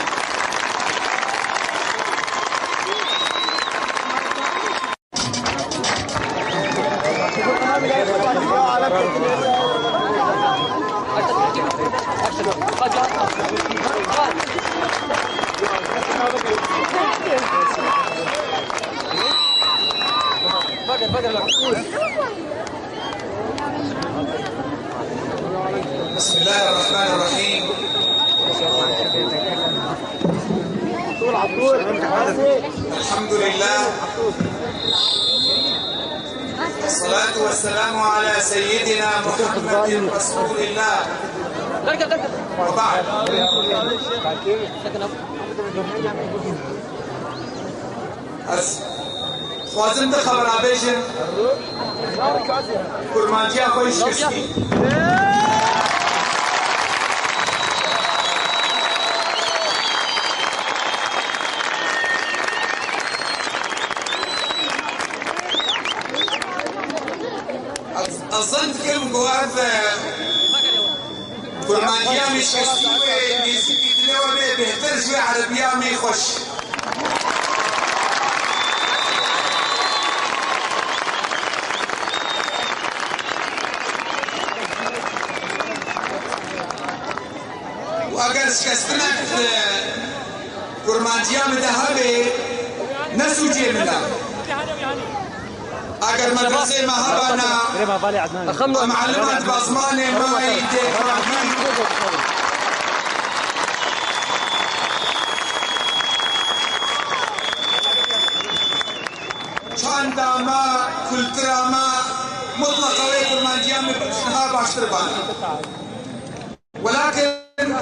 بسم الله الرحمن الرحيم. الحمد لله والصلاة والسلام على سيدنا محمد رسول الله، وبعد. خوازم ده خبر آبیشن کرمانجی آخوی شکستی أظن كلمة جواب كرمانجي مش شكستی و نیزی شوي عربية ما يخش. واگر شکستنک کرمانجیان ذهبه نسوجي ملا اگر مدرسه مهبنا معلمات بازمانه ما چند ما کلترا ما مطلقه وی کرمانجیان بشنها باشتر بانا ولكن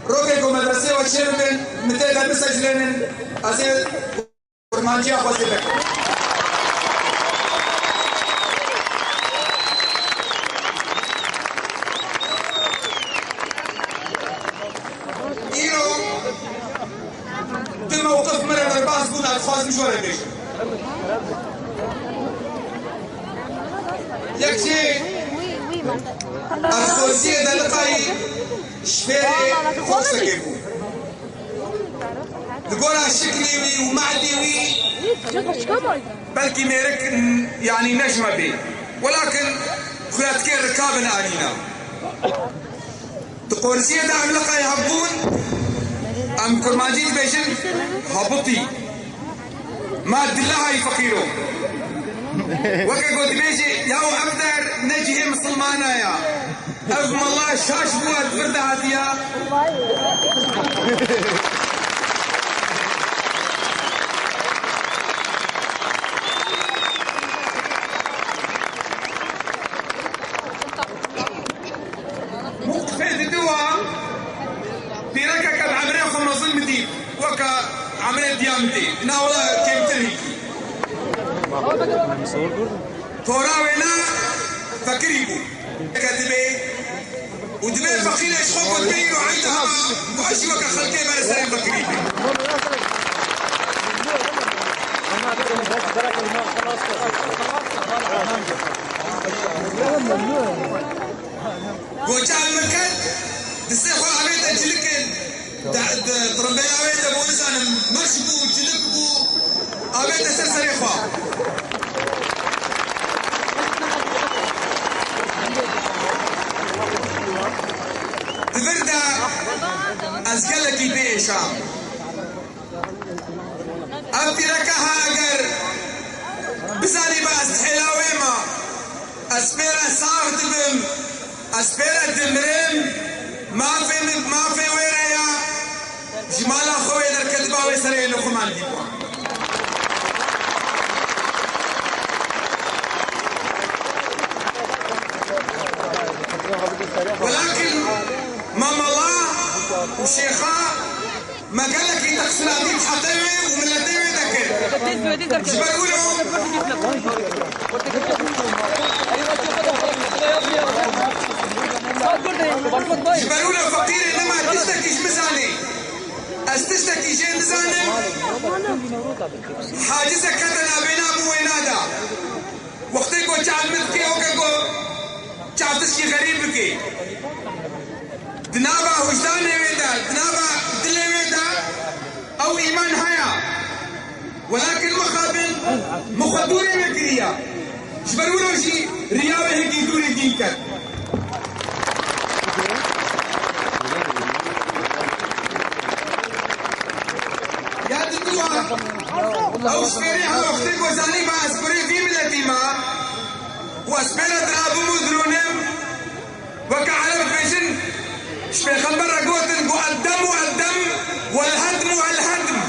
روكيكو مدرسه وشيربن متى مسجلين ازي كرمانجيا خوزي بك ايرو الموقف من الرباز بون الخاص مشوره بيش يكشي الخوزيه دلقاي شفيري خوصك يبو تقولها شكلي ومعدي بلكي ميرك يعني نجمة بي ولكن خلات كين ركابنا آنينا تقول سيدة عملقة يهبون أم كرمانجيت بيشن هبطي ما دلها يفقيرو وكا قلت بيجي ياو أبدر نجي مسلمانا يا أفهم الله شاش بوها تفرد هاتيا موقفة الدواء بيركا كان عمرين خمنا ظلمتي وكا عمرين ديامتي نا والله كيف ترهيكي توراوينا فكريبو كاتبه ودبي فقير يشخوك وتبينوا عندها وعشي وكا خلقي بلا سلام فكريبو وجاء المكان تسيخوا عبيتا جلكن تربينا عبيتا بونسان مشبو جلكبو عبيتا سرسريخوا تفردا أزكالكي بيشا أبتي ركها أجر بزاني بأس حلاويما أسبيرا صار دبم أسبيرا دمرم ما في ويريا جمالا خوي در كتبا ويسرين لخمان ديبوا ولكن ماما الله وشيخا ما قال لك يتقسل عديد حطيوي ومن لديوي ذكر جبرولهم جبرولهم فقير انما تشتكيش مزاني استشتكي شيء مزاني حاجزة كتنا بينا ابو وينادا وقتي کو چال مذكي وكو چاوتشي غريب بكي دنابا وجدان ويدا دنابا دل ويدا او ايمان هيا ولكن مخابن مخدوري مكريا جبرولو شي رياوي هيكي دوري دينكت يا ددوا او سفيري وقتي کو زاني با اسبري في ملتي ما واسبيرا درابو مدرونم وكا على بيجن شبه خبر قوتن قو الدم والدم والهدم والهدم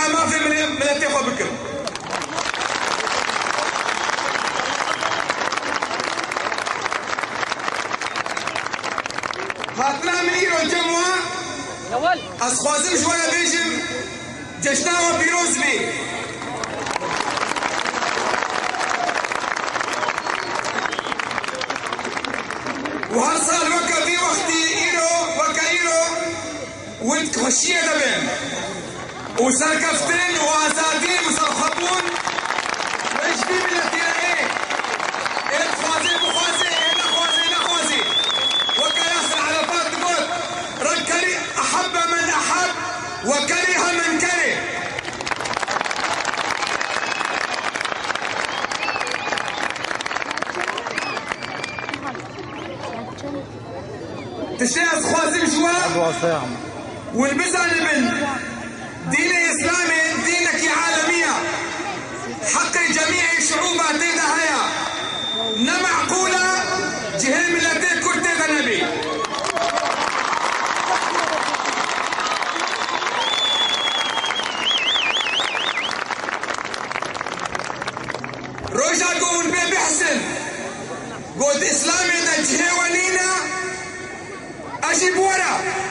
ما في ملتي خو بكر هاتنا من ايرو الجموع اسخوازم شوية بيجم جشنا وبيروز بي وهالصال وكا في وقتي ايرو وكا ايرو وانت خشية دبين وسركفتين وازادين وسرخبون وايش في من التيرائي الى خوازي بخوازي الى خوازي الى خوازي وكا ياسر عرفات تقول ركري احب من احب وكره من كره تشتاز خوازم جوا والبزن البنت ديني إسلامي دينك عالمية حق جميع شعوبها تيدا هيا نمعقولة جهل ملتين كل تيدا نبي روجا قول بي بحسن قلت إسلامي دا جهي ونينا أجيب ورا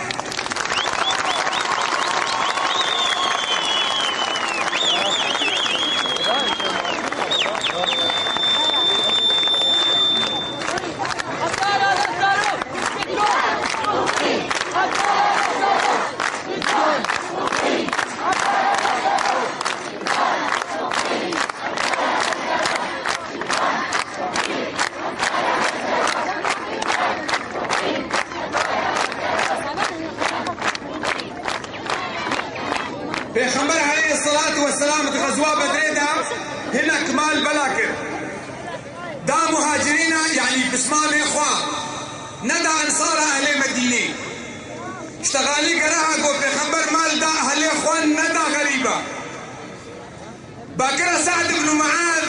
بيغمبر عليه الصلاة والسلام غزوة بدريدة هنا كمال بلاكر دا مهاجرين يعني بسمام إخوة ندى أنصار أهل مدينة اشتغالي قراها قو بيغمبر مال دا أهل إخوان ندى غريبة باكر سعد بن معاذ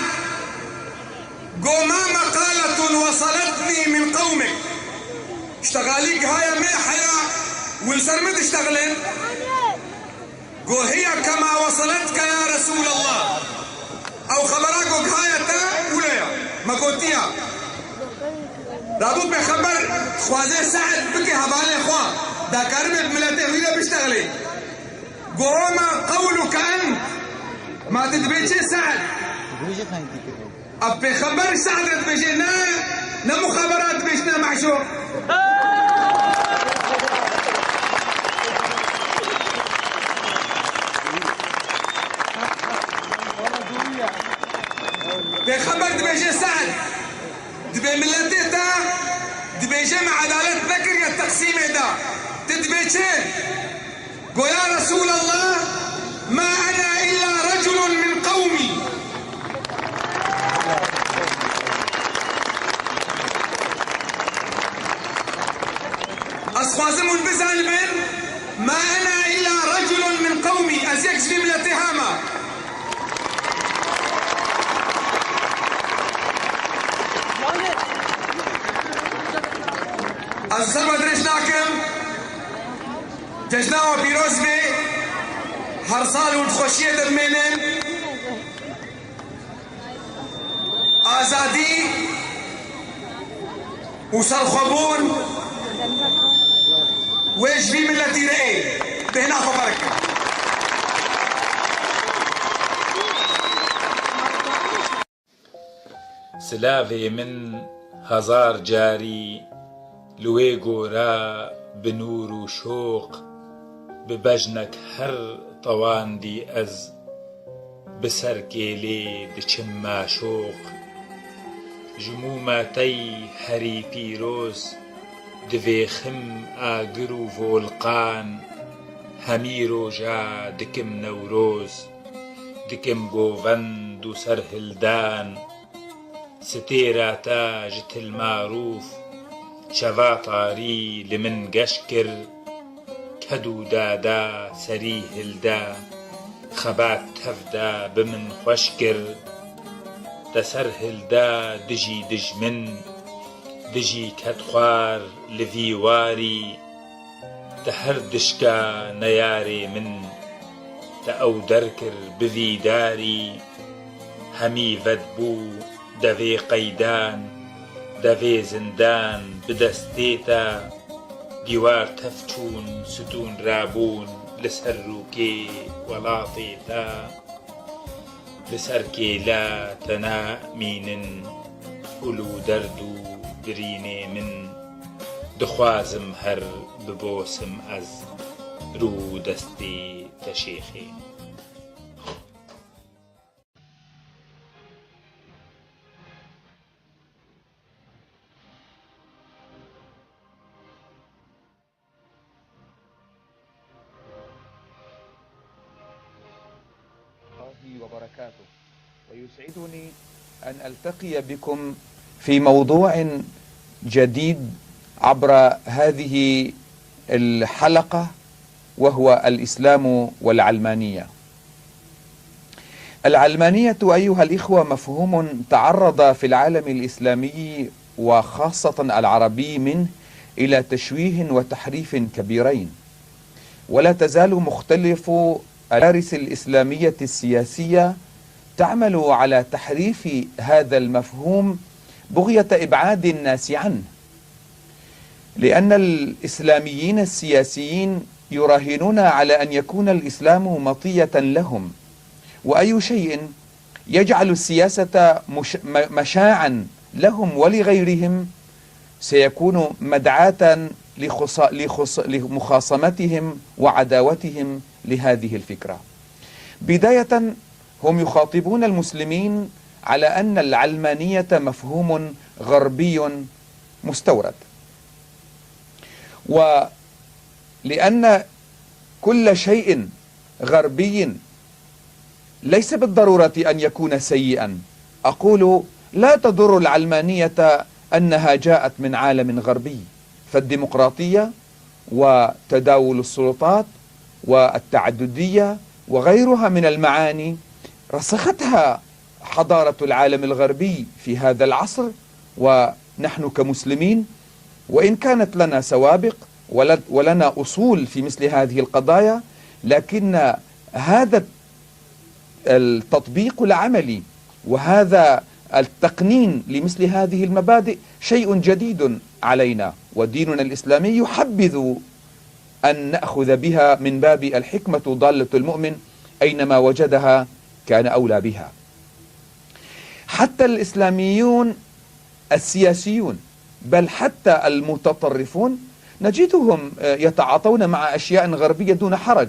قو ما مقالة وصلتني من قومك اشتغاليك هاي ميحيا والسرمد اشتغلن قو هي كما وصلتك يا رسول الله او خبراك هايتا ولا ما قلتيها رابو بخبر خوازي سعد بكي هبالي اخوان دا كرمت ملتين ويلا بيشتغلي قو ما قولك انت ما تتبيشي سعد اب بخبر سعد تتبيشي نا مخابرات بيشنا معشوق بخبر دبيجي سعد دبي ملتي دا دبيجي مع عدالة ذكر يا التقسيم دا تدبيجي قو يا رسول الله ما أنا إلا رجل من قومي أصخوازم البزان بن ما أنا إلا رجل من قومي أزيك في ملتي هاما الزربة درشناكم ججنا وبيروز بي هرصال والخوشية دمينن آزادي وسرخبون ويش في ملتي رأي بهنا خبرك سلاوي من هزار جاري لوي گورا بنور و شوق ببجنك هر طوان دي از بسر كيلي دچم معشوق جموماتي هري بيروز دفيخم آگر و فولقان همي روجا دكم نوروز دكم گووند و سرهلدان ستيراتا جت المعروف شفا طاري لمن قشكر كدو دادا سري هلدا خبات تفدا بمن خوشكر تسر هلدا دجي دجمن دجي كدخوار لفيواري تهر دشكا نياري من تأو دركر بذي داري همي فدبو دفي قيدان دفي زندان بدستيتا ديوار تفتون ستون رابون لسروكي ولاطيتا لسركي لا تنا مين أولو دردو دريني من دخوازم هر ببوسم از رو دستي تشيخي. وبركاته، ويسعدني أن ألتقي بكم في موضوع جديد عبر هذه الحلقة، وهو الإسلام والعلمانية. العلمانية أيها الإخوة مفهوم تعرض في العالم الإسلامي وخاصة العربي منه إلى تشويه وتحريف كبيرين، ولا تزال مختلف المدارس الإسلامية السياسية تعمل على تحريف هذا المفهوم بغية إبعاد الناس عنه، لأن الإسلاميين السياسيين يراهنون على أن يكون الإسلام مطية لهم، وأي شيء يجعل السياسة مشاعا لهم ولغيرهم سيكون مدعاة لمخاصمتهم وعداوتهم لهذه الفكرة. بداية هم يخاطبون المسلمين على أن العلمانية مفهوم غربي مستورد، ولأن كل شيء غربي ليس بالضرورة أن يكون سيئا. أقول لا تضر العلمانية أنها جاءت من عالم غربي، فالديمقراطية وتداول السلطات والتعددية وغيرها من المعاني رسختها حضارة العالم الغربي في هذا العصر، ونحن كمسلمين وإن كانت لنا سوابق ولنا أصول في مثل هذه القضايا، لكن هذا التطبيق العملي وهذا التقنين لمثل هذه المبادئ شيء جديد علينا، وديننا الإسلامي يحبذ أن نأخذ بها من باب الحكمة ضالة المؤمن، أينما وجدها كان أولى بها. حتى الإسلاميون السياسيون بل حتى المتطرفون نجدهم يتعاطون مع أشياء غربية دون حرج.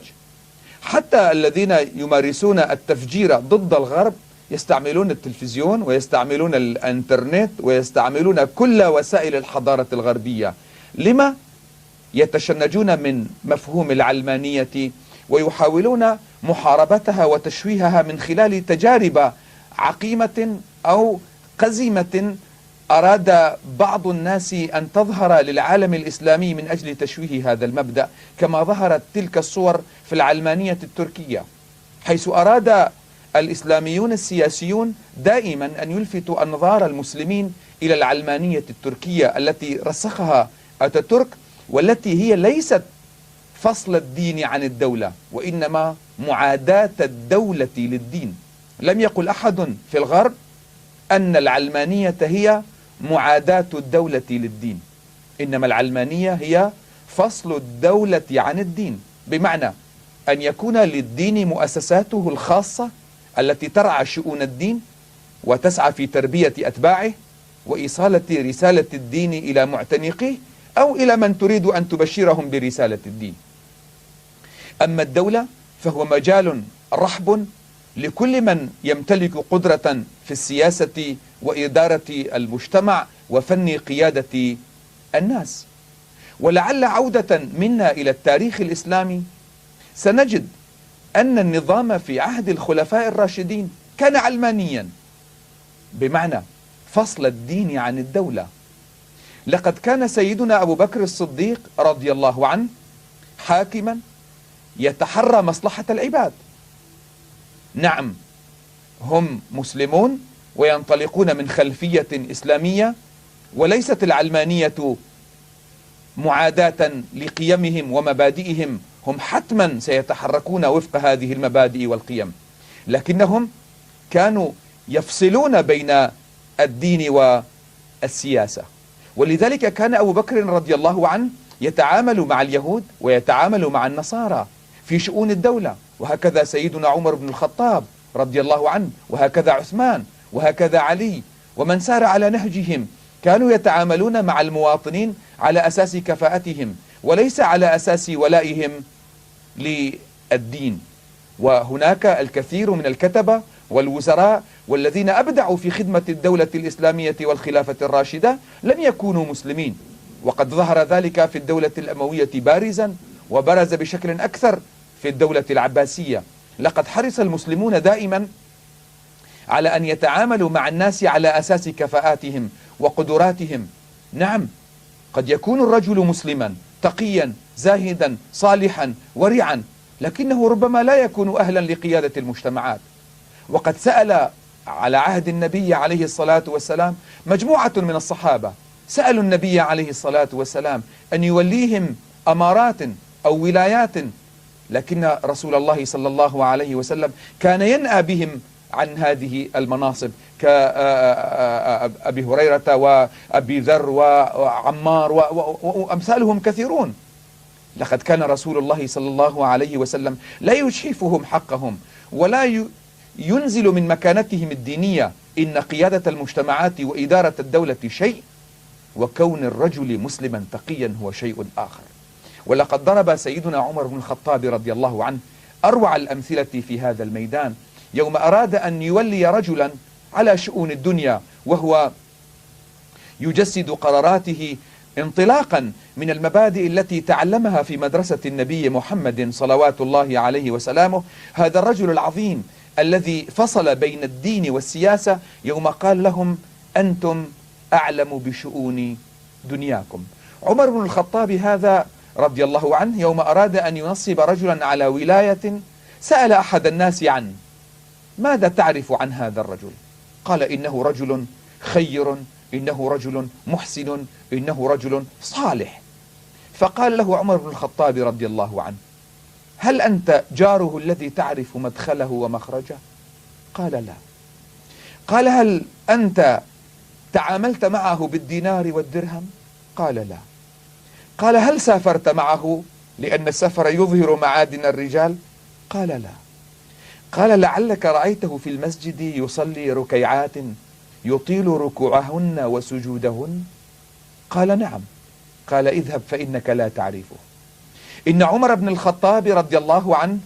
حتى الذين يمارسون التفجير ضد الغرب يستعملون التلفزيون ويستعملون الانترنت ويستعملون كل وسائل الحضارة الغربية. لما؟ يتشنجون من مفهوم العلمانية ويحاولون محاربتها وتشويهها من خلال تجارب عقيمة أو قزمة أراد بعض الناس أن تظهر للعالم الإسلامي من أجل تشويه هذا المبدأ، كما ظهرت تلك الصور في العلمانية التركية، حيث أراد الإسلاميون السياسيون دائما أن يلفتوا أنظار المسلمين إلى العلمانية التركية التي رسخها أتاتورك، والتي هي ليست فصل الدين عن الدولة وإنما معاداة الدولة للدين. لم يقل أحد في الغرب أن العلمانية هي معاداة الدولة للدين، إنما العلمانية هي فصل الدولة عن الدين، بمعنى أن يكون للدين مؤسساته الخاصة التي ترعى شؤون الدين وتسعى في تربية أتباعه وإيصال رسالة الدين إلى معتنقيه أو إلى من تريد أن تبشرهم برسالة الدين. أما الدولة فهو مجال رحب لكل من يمتلك قدرة في السياسة وإدارة المجتمع وفن قيادة الناس. ولعل عودة منا إلى التاريخ الإسلامي سنجد أن النظام في عهد الخلفاء الراشدين كان علمانيا، بمعنى فصل الدين عن الدولة. لقد كان سيدنا أبو بكر الصديق رضي الله عنه حاكما يتحرى مصلحة العباد. نعم، هم مسلمون وينطلقون من خلفية إسلامية، وليست العلمانية معاداة لقيمهم ومبادئهم هم حتما سيتحركون وفق هذه المبادئ والقيم، لكنهم كانوا يفصلون بين الدين والسياسة. ولذلك كان أبو بكر رضي الله عنه يتعامل مع اليهود ويتعامل مع النصارى في شؤون الدولة، وهكذا سيدنا عمر بن الخطاب رضي الله عنه، وهكذا عثمان، وهكذا علي، ومن سار على نهجهم كانوا يتعاملون مع المواطنين على أساس كفاءتهم وليس على أساس ولائهم للدين. وهناك الكثير من الكتبة والوزراء والذين أبدعوا في خدمة الدولة الإسلامية والخلافة الراشدة لم يكونوا مسلمين، وقد ظهر ذلك في الدولة الأموية بارزا، وبرز بشكل أكثر في الدولة العباسية. لقد حرص المسلمون دائما على أن يتعاملوا مع الناس على أساس كفاءاتهم وقدراتهم. نعم، قد يكون الرجل مسلما تقيا زاهدا صالحا ورعا، لكنه ربما لا يكون أهلا لقيادة المجتمعات. وقد سأل على عهد النبي عليه الصلاة والسلام مجموعة من الصحابة، سألوا النبي عليه الصلاة والسلام أن يوليهم أمارات أو ولايات، لكن رسول الله صلى الله عليه وسلم كان ينأى بهم عن هذه المناصب كأبي هريرة وأبي ذر وعمار وأمثالهم كثيرون. لقد كان رسول الله صلى الله عليه وسلم لا يجحفهم حقهم ولا ينزل من مكانتهم الدينية. إن قيادة المجتمعات وإدارة الدولة شيء، وكون الرجل مسلما تقيا هو شيء آخر. ولقد ضرب سيدنا عمر بن الخطاب رضي الله عنه أروع الأمثلة في هذا الميدان يوم أراد أن يولي رجلا على شؤون الدنيا، وهو يجسد قراراته انطلاقا من المبادئ التي تعلمها في مدرسة النبي محمد صلوات الله عليه وسلامه. هذا الرجل العظيم الذي فصل بين الدين والسياسة يوم قال لهم: أنتم أعلم بشؤون دنياكم. عمر بن الخطاب هذا رضي الله عنه يوم أراد أن ينصب رجلا على ولاية سأل أحد الناس عنه: ماذا تعرف عن هذا الرجل؟ قال: إنه رجل خير، إنه رجل محسن، إنه رجل صالح. فقال له عمر بن الخطاب رضي الله عنه: هل أنت جاره الذي تعرف مدخله ومخرجه؟ قال: لا. قال: هل أنت تعاملت معه بالدينار والدرهم؟ قال: لا. قال: هل سافرت معه لأن السفر يظهر معادن الرجال؟ قال: لا. قال: لعلك رأيته في المسجد يصلي ركيعات يطيل ركوعهن وسجودهن؟ قال: نعم. قال: اذهب فإنك لا تعرفه. إن عمر بن الخطاب رضي الله عنه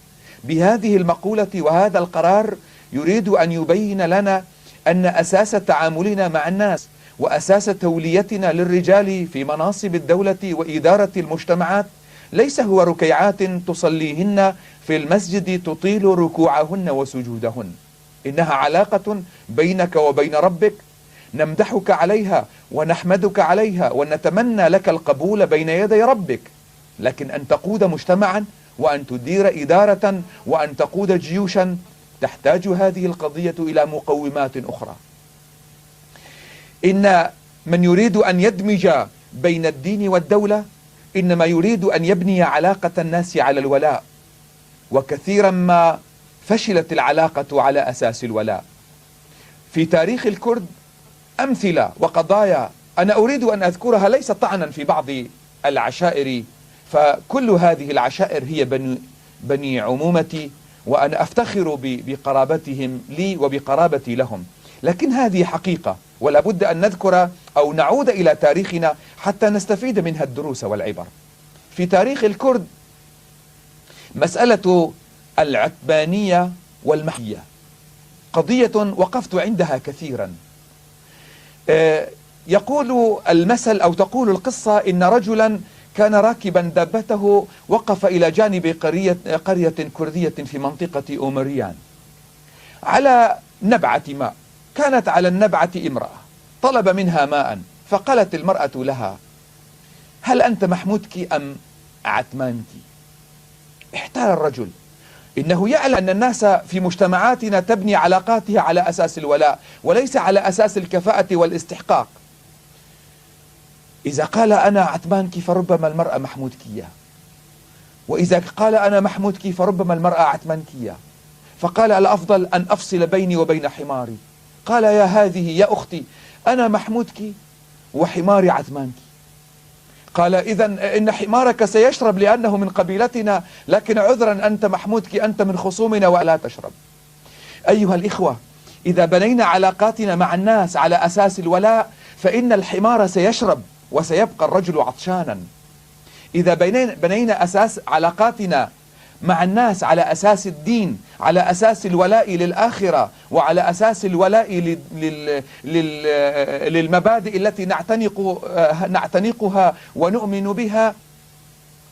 بهذه المقولة وهذا القرار يريد أن يبين لنا أن أساس تعاملنا مع الناس وأساس توليتنا للرجال في مناصب الدولة وإدارة المجتمعات ليس هو ركيعات تصليهن في المسجد تطيل ركوعهن وسجودهن، إنها علاقة بينك وبين ربك نمدحك عليها ونحمدك عليها ونتمنى لك القبول بين يدي ربك. لكن أن تقود مجتمعا وأن تدير إدارة وأن تقود جيوشا تحتاج هذه القضية إلى مقومات أخرى. إن من يريد أن يدمج بين الدين والدولة إنما يريد أن يبني علاقة الناس على الولاء، وكثيرا ما فشلت العلاقة على أساس الولاء. في تاريخ الكرد أمثلة وقضايا أنا أريد أن أذكرها ليس طعنا في بعض العشائر، فكل هذه العشائر هي بني عمومتي، وأنا أفتخر بقرابتهم لي وبقرابتي لهم، لكن هذه حقيقة ولا بد أن نذكر أو نعود إلى تاريخنا حتى نستفيد منها الدروس والعبر. في تاريخ الكرد مسألة العتبانية والمحية قضية وقفت عندها كثيرا. يقول المثل أو تقول القصة إن رجلا كان راكبا دابته وقف إلى جانب قرية كردية في منطقة أومريان على نبعة ماء، كانت على النبعة امرأة طلب منها ماء، فقالت المرأة لها: هل أنت محمودك أم عتمانك؟ احتار الرجل، إنه يعلم أن الناس في مجتمعاتنا تبني علاقاتها على أساس الولاء وليس على أساس الكفاءة والاستحقاق. إذا قال أنا عتمانك فربما المرأة محمودكية. وإذا قال أنا محمودكي فربما المرأة عتمنكية، فقال الأفضل أن أفصل بيني وبين حماري. قال يا هذه يا أختي أنا محمودكي وحماري عتمانك. قال إذن إن حمارك سيشرب لأنه من قبيلتنا، لكن عذرا أنت محمودك أنت من خصومنا ولا تشرب. أيها الإخوة، إذا بنينا علاقاتنا مع الناس على أساس الولاء فإن الحمار سيشرب وسيبقى الرجل عطشانا. إذا بنينا أساس علاقاتنا مع الناس على أساس الدين، على أساس الولاء للآخرة، وعلى أساس الولاء للمبادئ التي نعتنقها ونؤمن بها،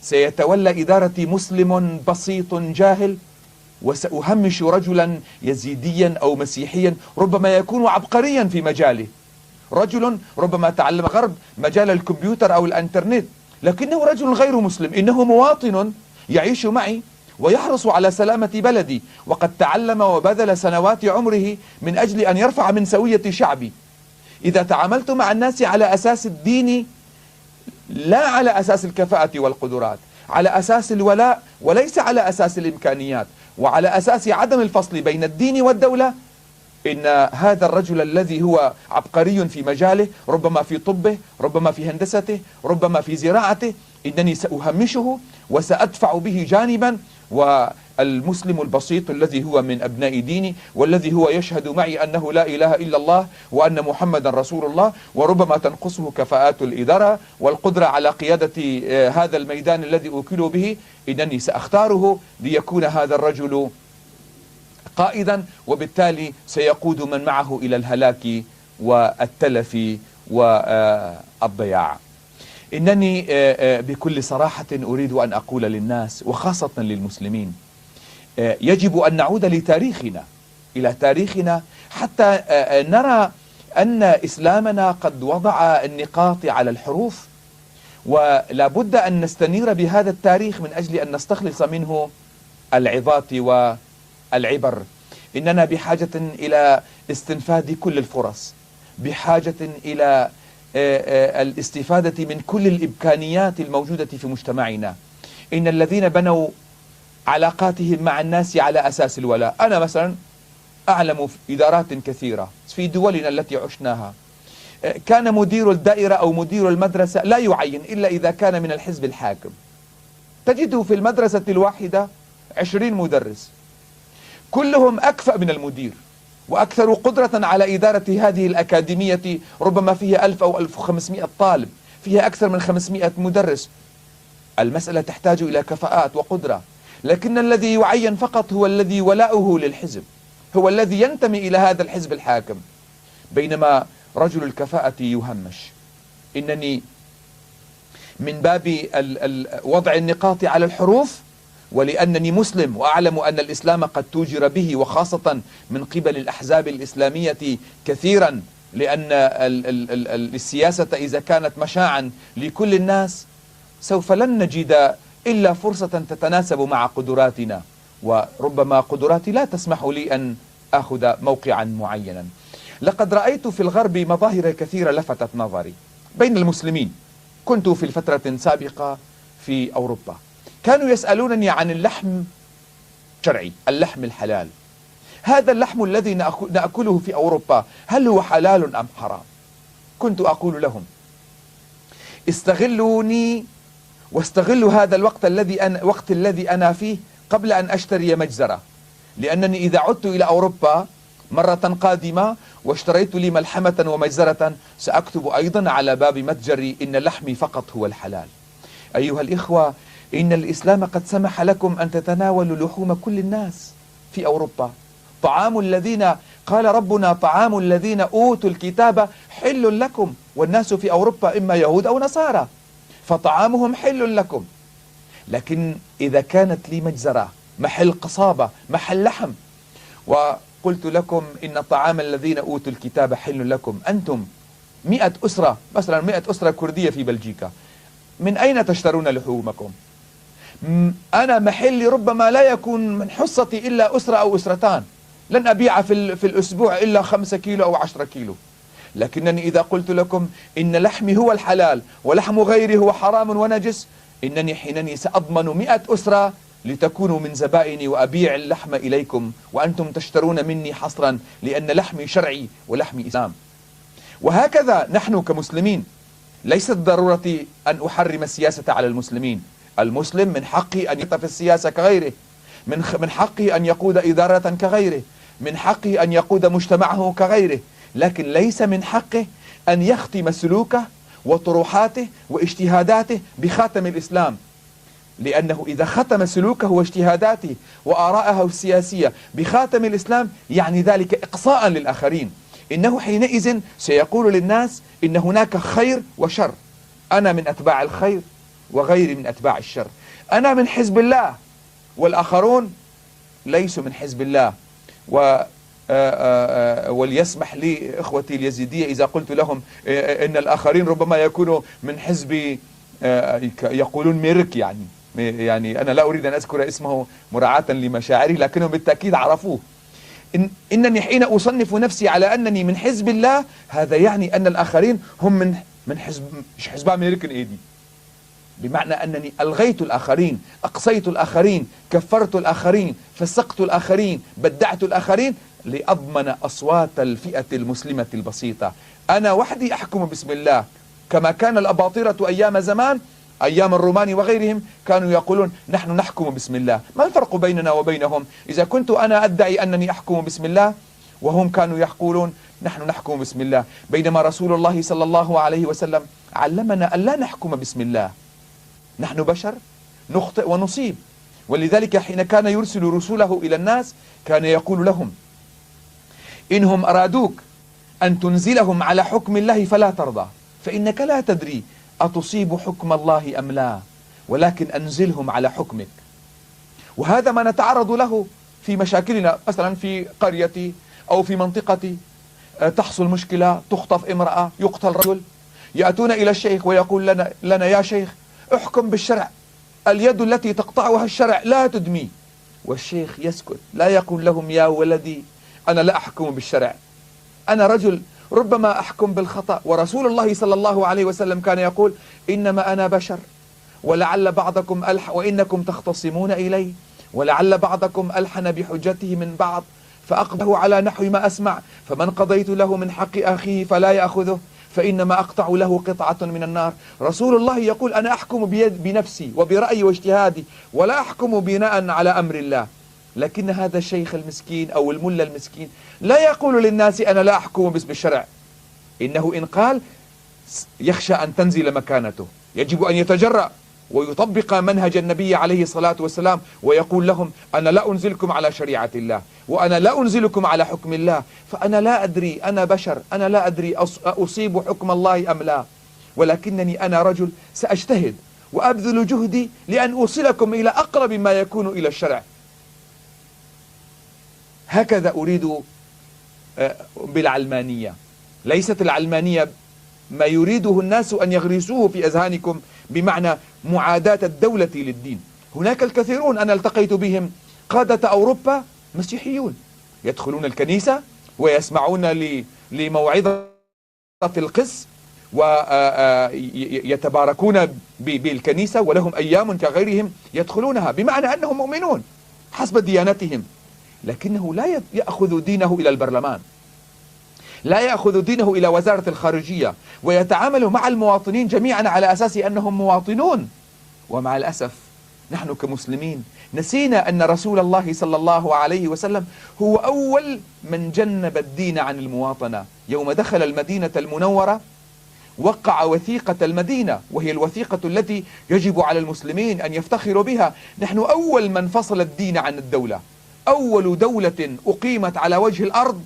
سيتولى إدارتي مسلم بسيط جاهل، وسأهمش رجلا يزيديا أو مسيحيا ربما يكون عبقريا في مجاله، رجل ربما تعلم غرب مجال الكمبيوتر أو الانترنت، لكنه رجل غير مسلم، إنه مواطن يعيش معي ويحرص على سلامة بلدي، وقد تعلم وبذل سنوات عمره من أجل أن يرفع من سوية شعبي. إذا تعاملت مع الناس على أساس الدين لا على أساس الكفاءة والقدرات، على أساس الولاء وليس على أساس الإمكانيات، وعلى أساس عدم الفصل بين الدين والدولة، إن هذا الرجل الذي هو عبقري في مجاله، ربما في طبه، ربما في هندسته، ربما في زراعته، إنني سأهمشه وسأدفع به جانبا، والمسلم البسيط الذي هو من أبناء ديني والذي هو يشهد معي أنه لا إله إلا الله وأن محمدا رسول الله، وربما تنقصه كفاءات الإدارة والقدرة على قيادة هذا الميدان الذي أوكل به، إنني سأختاره ليكون هذا الرجل قائدا، وبالتالي سيقود من معه إلى الهلاك والتلف والضياع. إنني بكل صراحة أريد أن أقول للناس وخاصة للمسلمين، يجب أن نعود لتاريخنا، إلى تاريخنا، حتى نرى أن إسلامنا قد وضع النقاط على الحروف، ولا بد أن نستنير بهذا التاريخ من أجل أن نستخلص منه العظات والعبر. إننا بحاجة إلى استنفاد كل الفرص، بحاجة إلى الاستفادة من كل الإمكانيات الموجودة في مجتمعنا. إن الذين بنوا علاقاتهم مع الناس على أساس الولاء، أنا مثلا أعلم في إدارات كثيرة في دولنا التي عشناها كان مدير الدائرة أو مدير المدرسة لا يعين إلا إذا كان من الحزب الحاكم. تجده في المدرسة الواحدة 20 مدرس، كلهم أكفأ من المدير وأكثر قدرة على إدارة هذه الأكاديمية، ربما فيها 1000 أو 1500 طالب، فيها أكثر من 500 مدرس. المسألة تحتاج إلى كفاءات وقدرة، لكن الذي يعين فقط هو الذي ولاؤه للحزب، هو الذي ينتمي إلى هذا الحزب الحاكم، بينما رجل الكفاءة يهمش. إنني من باب وضع النقاط على الحروف، ولأنني مسلم وأعلم أن الإسلام قد توجر به، وخاصة من قبل الأحزاب الإسلامية كثيرا، لأن السياسة إذا كانت مشاعا لكل الناس سوف لن نجد إلا فرصة تتناسب مع قدراتنا، وربما قدراتي لا تسمح لي أن أخذ موقعا معينا. لقد رأيت في الغرب مظاهر كثيرة لفتت نظري بين المسلمين. كنت في الفترة سابقة في أوروبا، كانوا يسألونني عن اللحم الشرعي، اللحم الحلال. هذا اللحم الذي نأكله في أوروبا هل هو حلال أم حرام؟ كنت أقول لهم استغلوني واستغلوا هذا الوقت الذي أنا فيه قبل أن أشتري مجزرة، لأنني إذا عدت إلى أوروبا مرة قادمة واشتريت لي ملحمة ومجزرة سأكتب أيضا على باب متجري إن لحمي فقط هو الحلال. أيها الإخوة، إن الإسلام قد سمح لكم أن تتناولوا لحوم كل الناس في أوروبا. طعام الذين قال ربنا طعام الذين أوتوا الكتاب حل لكم، والناس في أوروبا إما يهود أو نصارى، فطعامهم حل لكم. لكن إذا كانت لي مجزرة محل قصابة محل لحم، وقلت لكم إن طعام الذين أوتوا الكتاب حل لكم، أنتم 100 أسرة مثلا 100 أسرة كردية في بلجيكا، من أين تشترون لحومكم؟ أنا محلي ربما لا يكون من حصتي إلا أسرة أو أسرتان، لن أبيع في الأسبوع إلا 5 كيلو أو 10 كيلو. لكنني إذا قلت لكم إن لحمي هو الحلال ولحم غيري هو حرام ونجس، إنني حينني سأضمن 100 أسرة لتكونوا من زبائني وأبيع اللحم إليكم وأنتم تشترون مني حصرا لأن لحمي شرعي ولحمي إسلام. وهكذا نحن كمسلمين ليست ضرورة أن أحرم السياسة على المسلمين. المسلم من حقه أن يقف في السياسة كغيره، من حقه أن يقود إدارة كغيره، من حقه أن يقود مجتمعه كغيره، لكن ليس من حقه أن يختم سلوكه وطروحاته واجتهاداته بخاتم الإسلام، لأنه إذا ختم سلوكه واجتهاداته وآراءه السياسية بخاتم الإسلام يعني ذلك إقصاء للآخرين. إنه حينئذ سيقول للناس إن هناك خير وشر، أنا من أتباع الخير وغيري من أتباع الشر، أنا من حزب الله والآخرون ليسوا من حزب الله. وليسمح لي إخوتي اليزيدية إذا قلت لهم إن الآخرين ربما يكونوا من حزب يقولون ميرك، يعني أنا لا أريد أن أذكر اسمه مراعاة لمشاعري، لكنهم بالتأكيد عرفوه. إنني حين أصنف نفسي على أنني من حزب الله، هذا يعني أن الآخرين هم من حزب أمريكان إيدي، بمعنى أنني ألغيت الآخرين، أقصيت الآخرين، كفرت الآخرين، فسقت الآخرين، بدعت الآخرين لأضمن أصوات الفئة المسلمة البسيطة. أنا وحدي أحكم بسم الله، كما كان الأباطرة أيام زمان، أيام الرومان وغيرهم كانوا يقولون نحن نحكم بسم الله. ما الفرق بيننا وبينهم؟ إذا كنت أنا أدعي أنني أحكم بسم الله وهم كانوا يقولون نحن نحكم بسم الله، بينما رسول الله صلى الله عليه وسلم علمنا أن لا نحكم بسم الله. نحن بشر نخطئ ونصيب، ولذلك حين كان يرسل رسوله إلى الناس كان يقول لهم إنهم أرادوك أن تنزلهم على حكم الله فلا ترضى، فإنك لا تدري أتصيب حكم الله أم لا، ولكن أنزلهم على حكمك. وهذا ما نتعرض له في مشاكلنا، مثلا في قريتي أو في منطقتي تحصل مشكلة، تخطف امرأة، يقتل رجل، يأتون إلى الشيخ ويقول لنا يا شيخ احكم بالشرع، اليد التي تقطعها الشرع لا تدمي. والشيخ يسكت، لا يقول لهم يا ولدي أنا لا أحكم بالشرع، أنا رجل ربما أحكم بالخطأ. ورسول الله صلى الله عليه وسلم كان يقول إنما أنا بشر ولعل بعضكم وإنكم تختصمون إلي ولعل بعضكم ألحن بحجته من بعض فأقضه على نحو ما أسمع، فمن قضيت له من حق أخيه فلا يأخذه فإنما أقطع له قطعة من النار. رسول الله يقول أنا أحكم بنفسي وبرأيي واجتهادي ولا أحكم بناء على أمر الله. لكن هذا الشيخ المسكين أو الملا المسكين لا يقول للناس أنا لا أحكم باسم الشرع، إنه إن قال يخشى أن تنزل مكانته، يجب أن يتجرأ ويطبق منهج النبي عليه الصلاة والسلام ويقول لهم أنا لا أنزلكم على شريعة الله وأنا لا أنزلكم على حكم الله، فأنا لا أدري، أنا بشر، أنا لا أدري أصيب حكم الله أم لا، ولكنني أنا رجل سأجتهد وأبذل جهدي لأن أوصلكم إلى أقرب ما يكون إلى الشرع. هكذا أريد بالعلمانية. ليست العلمانية ما يريده الناس أن يغرسوه في أذهانكم بمعنى معاداة الدولة للدين. هناك الكثيرون أنا التقيت بهم قادة أوروبا مسيحيون يدخلون الكنيسة ويسمعون لموعظة القس ويتباركون بالكنيسة ولهم أيام كغيرهم يدخلونها بمعنى أنهم مؤمنون حسب ديانتهم، لكنه لا يأخذ دينه إلى البرلمان، لا يأخذ دينه إلى وزارة الخارجية، ويتعامل مع المواطنين جميعا على أساس أنهم مواطنون. ومع الأسف نحن كمسلمين نسينا أن رسول الله صلى الله عليه وسلم هو أول من جنب الدين عن المواطنة. يوم دخل المدينة المنورة وقع وثيقة المدينة، وهي الوثيقة التي يجب على المسلمين أن يفتخروا بها. نحن أول من فصل الدين عن الدولة، أول دولة أقيمت على وجه الأرض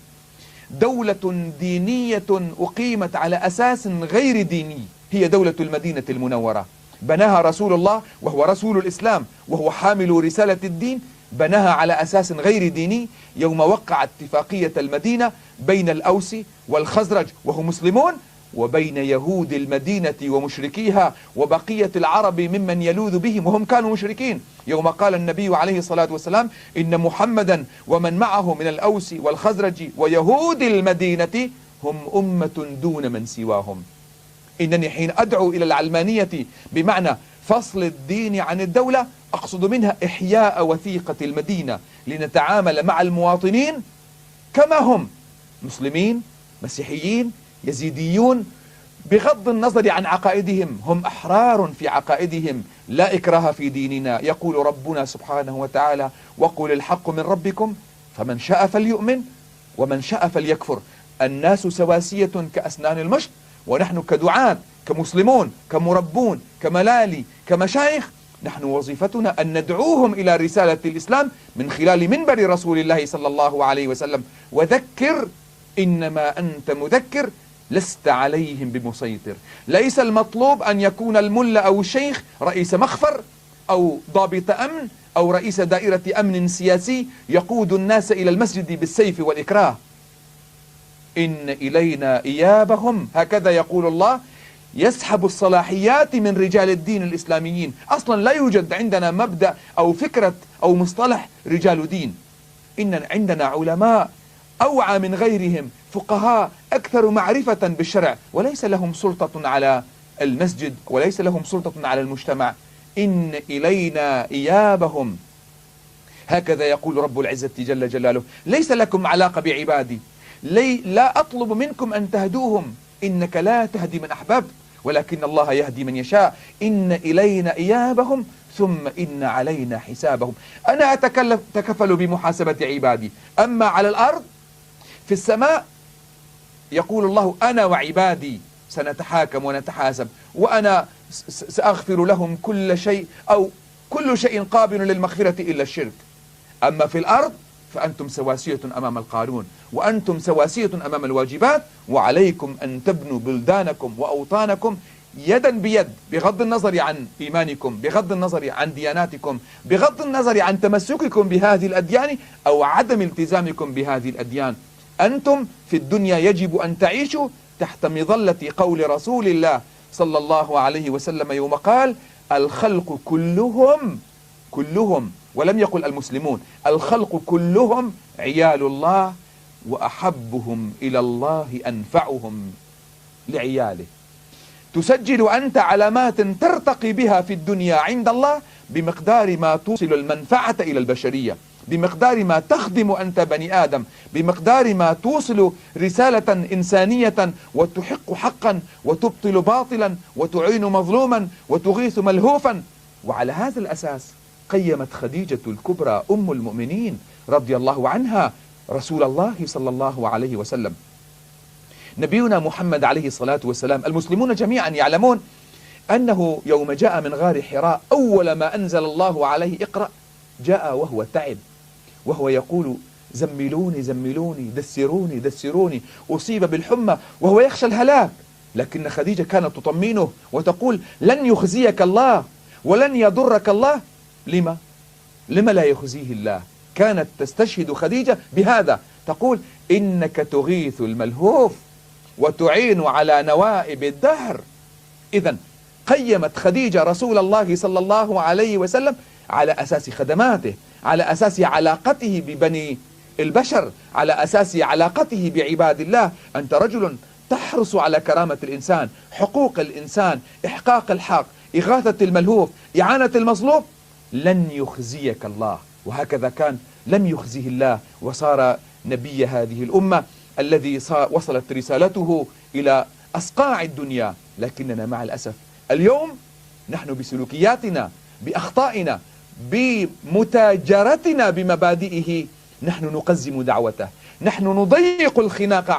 دولة دينية أقيمت على أساس غير ديني هي دولة المدينة المنورة. بناها رسول الله وهو رسول الإسلام وهو حامل رسالة الدين، بناها على أساس غير ديني يوم وقع اتفاقية المدينة بين الأوس والخزرج وهم مسلمون وبين يهود المدينة ومشركيها وبقية العرب ممن يلوذ بهم وهم كانوا مشركين، يوم قال النبي عليه الصلاة والسلام إن محمدا ومن معه من الأوس والخزرج ويهود المدينة هم أمة دون من سواهم. إنني حين أدعو إلى العلمانية بمعنى فصل الدين عن الدولة، أقصد منها إحياء وثيقة المدينة لنتعامل مع المواطنين كما هم، مسلمين، مسيحيين، يزيديون، بغض النظر عن عقائدهم، هم أحرار في عقائدهم، لا إكراه في ديننا. يقول ربنا سبحانه وتعالى: وقل الحق من ربكم فمن شاء فليؤمن ومن شاء فليكفر. الناس سواسية كأسنان المشط، ونحن كدعاة، كمسلمون، كمربون، كملالي، كمشايخ، نحن وظيفتنا أن ندعوهم إلى رسالة الإسلام من خلال منبر رسول الله صلى الله عليه وسلم. وذكر إنما أنت مذكر لست عليهم بمسيطر. ليس المطلوب أن يكون الملا أو الشيخ رئيس مخفر أو ضابط أمن أو رئيس دائرة أمن سياسي يقود الناس إلى المسجد بالسيف والإكراه. إن إلينا إيابهم، هكذا يقول الله، يسحب الصلاحيات من رجال الدين الإسلاميين. أصلا لا يوجد عندنا مبدأ أو فكرة أو مصطلح رجال دين. إن عندنا علماء أوعى من غيرهم، فقهاء أكثر معرفة بالشرع، وليس لهم سلطة على المسجد وليس لهم سلطة على المجتمع. إن إلينا إيابهم، هكذا يقول رب العزة جل جلاله. ليس لكم علاقة بعبادي، لا أطلب منكم أن تهدوهم، إنك لا تهدي من أحببت ولكن الله يهدي من يشاء. إن إلينا إيابهم ثم إن علينا حسابهم. أنا أتكفل بمحاسبة عبادي، أما على الأرض في السماء يقول الله: أنا وعبادي سنتحاكم ونتحاسب، وأنا سأغفر لهم كل شيء، أو كل شيء قابل للمغفرة إلا الشرك. أما في الأرض فأنتم سواسية أمام القانون، وأنتم سواسية أمام الواجبات، وعليكم أن تبنوا بلدانكم وأوطانكم يدا بيد، بغض النظر عن إيمانكم، بغض النظر عن دياناتكم، بغض النظر عن تمسككم بهذه الأديان أو عدم التزامكم بهذه الأديان. أنتم في الدنيا يجب أن تعيشوا تحت مظلة قول رسول الله صلى الله عليه وسلم يوم قال: الخلق كلهم، ولم يقل المسلمون، الخلق كلهم عيال الله، وأحبهم إلى الله أنفعهم لعياله. تسجل أنت علامات ترتقي بها في الدنيا عند الله بمقدار ما توصل المنفعة إلى البشرية، بمقدار ما تخدم أنت بني آدم، بمقدار ما توصل رسالة إنسانية وتحق حقا وتبطل باطلا وتعين مظلوما وتغيث ملهوفا. وعلى هذا الأساس قيمت خديجة الكبرى أم المؤمنين رضي الله عنها رسول الله صلى الله عليه وسلم. نبينا محمد عليه الصلاة والسلام، المسلمون جميعا يعلمون أنه يوم جاء من غار حراء أول ما أنزل الله عليه اقرأ، جاء وهو تعب، وهو يقول: زملوني زملوني، دسروني دسروني، أصيب بالحمى، وهو يخشى الهلاك. لكن خديجة كانت تطمئنه وتقول: لن يخزيك الله ولن يضرك الله. لما لا يخزيه الله؟ كانت تستشهد خديجة بهذا، تقول: إنك تغيث الملهوف وتعين على نوائب الدهر. إذن قيمت خديجة رسول الله صلى الله عليه وسلم على أساس خدماته، على أساس علاقته ببني البشر، على أساس علاقته بعباد الله. أنت رجل تحرص على كرامة الإنسان، حقوق الإنسان، إحقاق الحق، إغاثة الملهوف، إعانة المظلوم، لن يخزيك الله. وهكذا كان، لم يخزيه الله، وصار نبي هذه الأمة الذي وصلت رسالته إلى أصقاع الدنيا. لكننا مع الأسف اليوم نحن بسلوكياتنا، بأخطائنا، بمتاجرتنا بمبادئه، نحن نقزم دعوته، نحن نضيق الخناق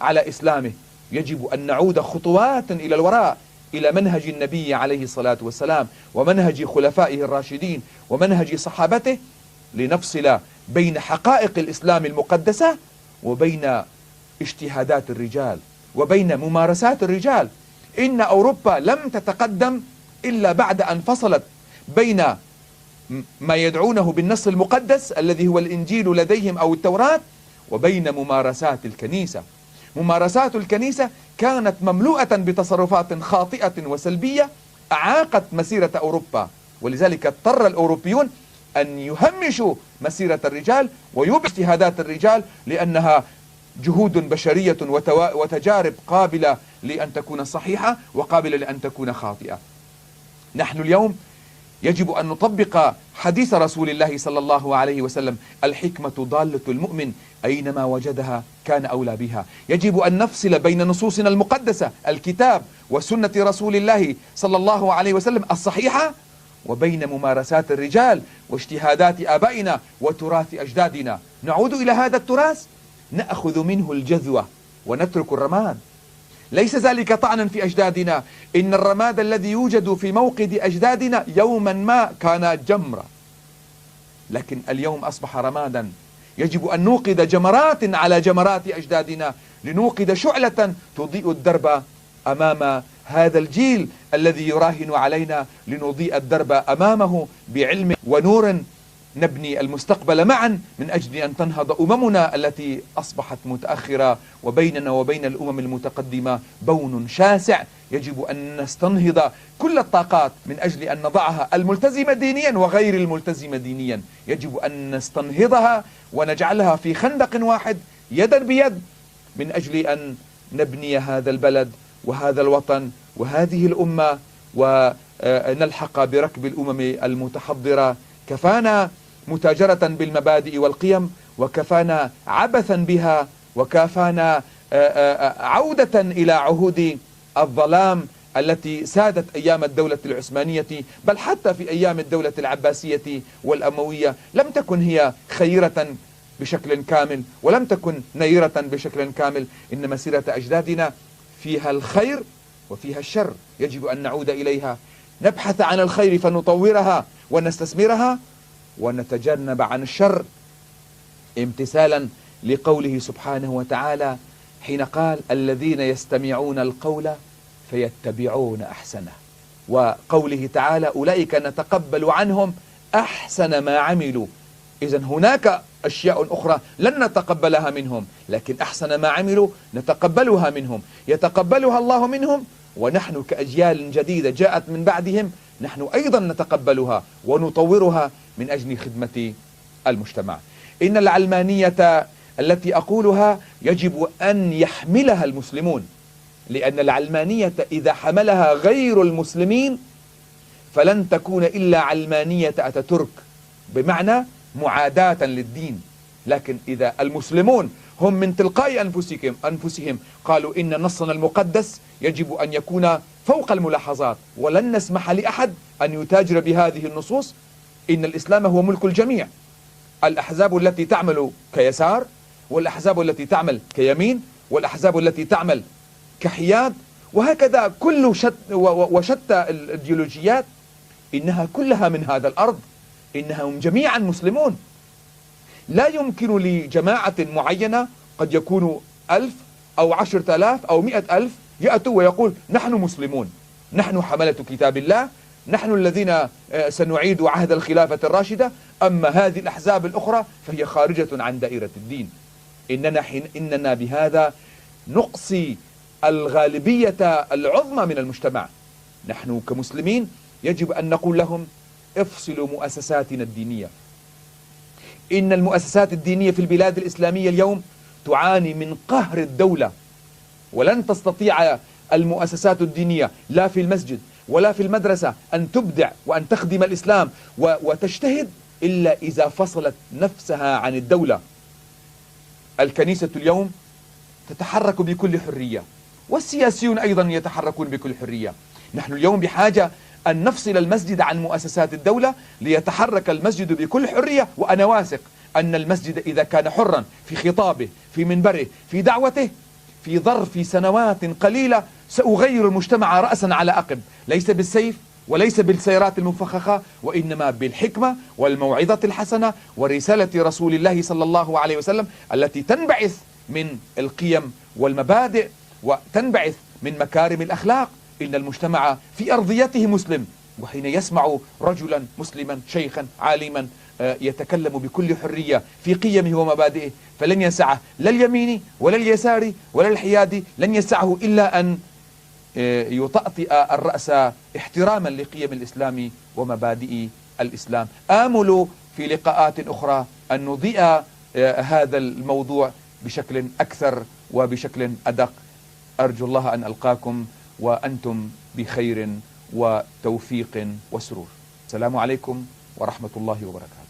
على إسلامه. يجب أن نعود خطوات إلى الوراء، إلى منهج النبي عليه الصلاة والسلام، ومنهج خلفائه الراشدين، ومنهج صحابته، لنفصل بين حقائق الإسلام المقدسة وبين اجتهادات الرجال وبين ممارسات الرجال. إن أوروبا لم تتقدم إلا بعد أن فصلت بين ما يدعونه بالنص المقدس الذي هو الإنجيل لديهم أو التوراة، وبين ممارسات الكنيسة. ممارسات الكنيسة كانت مملوءة بتصرفات خاطئة وسلبية أعاقت مسيرة أوروبا، ولذلك اضطر الأوروبيون أن يهمشوا مسيرة الرجال ويبعدوا اجتهادات الرجال، لأنها جهود بشرية وتجارب قابلة لأن تكون صحيحة وقابلة لأن تكون خاطئة. نحن اليوم يجب أن نطبق حديث رسول الله صلى الله عليه وسلم: الحكمة ضالة المؤمن، أينما وجدها كان أولى بها. يجب أن نفصل بين نصوصنا المقدسة الكتاب وسنة رسول الله صلى الله عليه وسلم الصحيحة، وبين ممارسات الرجال واجتهادات آبائنا وتراث أجدادنا. نعود إلى هذا التراث، نأخذ منه الجذوة ونترك الرماد. ليس ذلك طعنا في أجدادنا، إن الرماد الذي يوجد في موقد أجدادنا يوما ما كان جمرة، لكن اليوم أصبح رمادا. يجب أن نوقد جمرات على جمرات أجدادنا، لنوقد شعلة تضيء الدرب أمام هذا الجيل الذي يراهن علينا، لنضيء الدرب أمامه بعلم ونور، نبني المستقبل معا من أجل أن تنهض أممنا التي أصبحت متأخرة، وبيننا وبين الأمم المتقدمة بون شاسع. يجب أن نستنهض كل الطاقات من أجل أن نضعها، الملتزمة دينيا وغير الملتزمة دينيا، يجب أن نستنهضها ونجعلها في خندق واحد يدا بيد من أجل أن نبني هذا البلد وهذا الوطن وهذه الأمة، ونلحق بركب الأمم المتحضرة. كفانا متاجرة بالمبادئ والقيم، وكفانا عبثا بها، وكفانا عودة إلى عهود الظلام التي سادت أيام الدولة العثمانية، بل حتى في أيام الدولة العباسية والأموية لم تكن هي خيرة بشكل كامل، ولم تكن نيرة بشكل كامل. إن مسيرة أجدادنا فيها الخير وفيها الشر، يجب أن نعود إليها، نبحث عن الخير فنطورها ونستثمرها، ونتجنب عن الشر، امتثالا لقوله سبحانه وتعالى حين قال: الذين يستمعون القول فيتبعون أحسنه، وقوله تعالى: أولئك نتقبل عنهم أحسن ما عملوا. إذن هناك أشياء أخرى لن نتقبلها منهم، لكن أحسن ما عملوا نتقبلها منهم، يتقبلها الله منهم، ونحن كأجيال جديدة جاءت من بعدهم نحن أيضا نتقبلها ونطورها من أجل خدمة المجتمع. إن العلمانية التي أقولها يجب أن يحملها المسلمون، لأن العلمانية إذا حملها غير المسلمين فلن تكون إلا علمانية أتاتورك، بمعنى معاداة للدين. لكن إذا المسلمون هم من تلقاء أنفسهم قالوا إن نصنا المقدس يجب أن يكون فوق الملاحظات، ولن نسمح لأحد أن يتاجر بهذه النصوص، إن الإسلام هو ملك الجميع. الأحزاب التي تعمل كيسار، والأحزاب التي تعمل كيمين، والأحزاب التي تعمل كحياد، وهكذا كل وشتى الإيديولوجيات، إنها كلها من هذا الأرض، إنهم جميعا مسلمون. لا يمكن لجماعة معينة قد يكونوا 1000 أو 10,000 أو 100,000 يأتوا ويقول نحن مسلمون، نحن حملة كتاب الله، نحن الذين سنعيد عهد الخلافة الراشدة، أما هذه الأحزاب الأخرى فهي خارجة عن دائرة الدين. إننا بهذا نقصي الغالبية العظمى من المجتمع. نحن كمسلمين يجب أن نقول لهم: افصلوا مؤسساتنا الدينية. إن المؤسسات الدينية في البلاد الإسلامية اليوم تعاني من قهر الدولة، ولن تستطيع المؤسسات الدينية لا في المسجد ولا في المدرسة أن تبدع وأن تخدم الإسلام وتجتهد إلا إذا فصلت نفسها عن الدولة. الكنيسة اليوم تتحرك بكل حرية، والسياسيون أيضا يتحركون بكل حرية. نحن اليوم بحاجة أن نفصل المسجد عن مؤسسات الدولة ليتحرك المسجد بكل حرية، وأنا واثق أن المسجد إذا كان حرا في خطابه، في منبره، في دعوته، في ظرف سنوات قليلة سأغير المجتمع رأسا على عقب، ليس بالسيف وليس بالسيارات المفخخة، وإنما بالحكمة والموعظة الحسنة ورسالة رسول الله صلى الله عليه وسلم التي تنبعث من القيم والمبادئ وتنبعث من مكارم الأخلاق. إن المجتمع في أرضيته مسلم، وحين يسمع رجلا مسلما شيخا عالما يتكلم بكل حرية في قيمه ومبادئه فلن يسعه لا اليميني ولا اليساري ولا الحيادي، لن يسعه إلا أن يطأطئ الرأس احتراما لقيم الإسلام ومبادئ الإسلام. آمل في لقاءات أخرى أن نضيء هذا الموضوع بشكل أكثر وبشكل أدق. أرجو الله أن ألقاكم وأنتم بخير وتوفيق وسرور. السلام عليكم ورحمة الله وبركاته.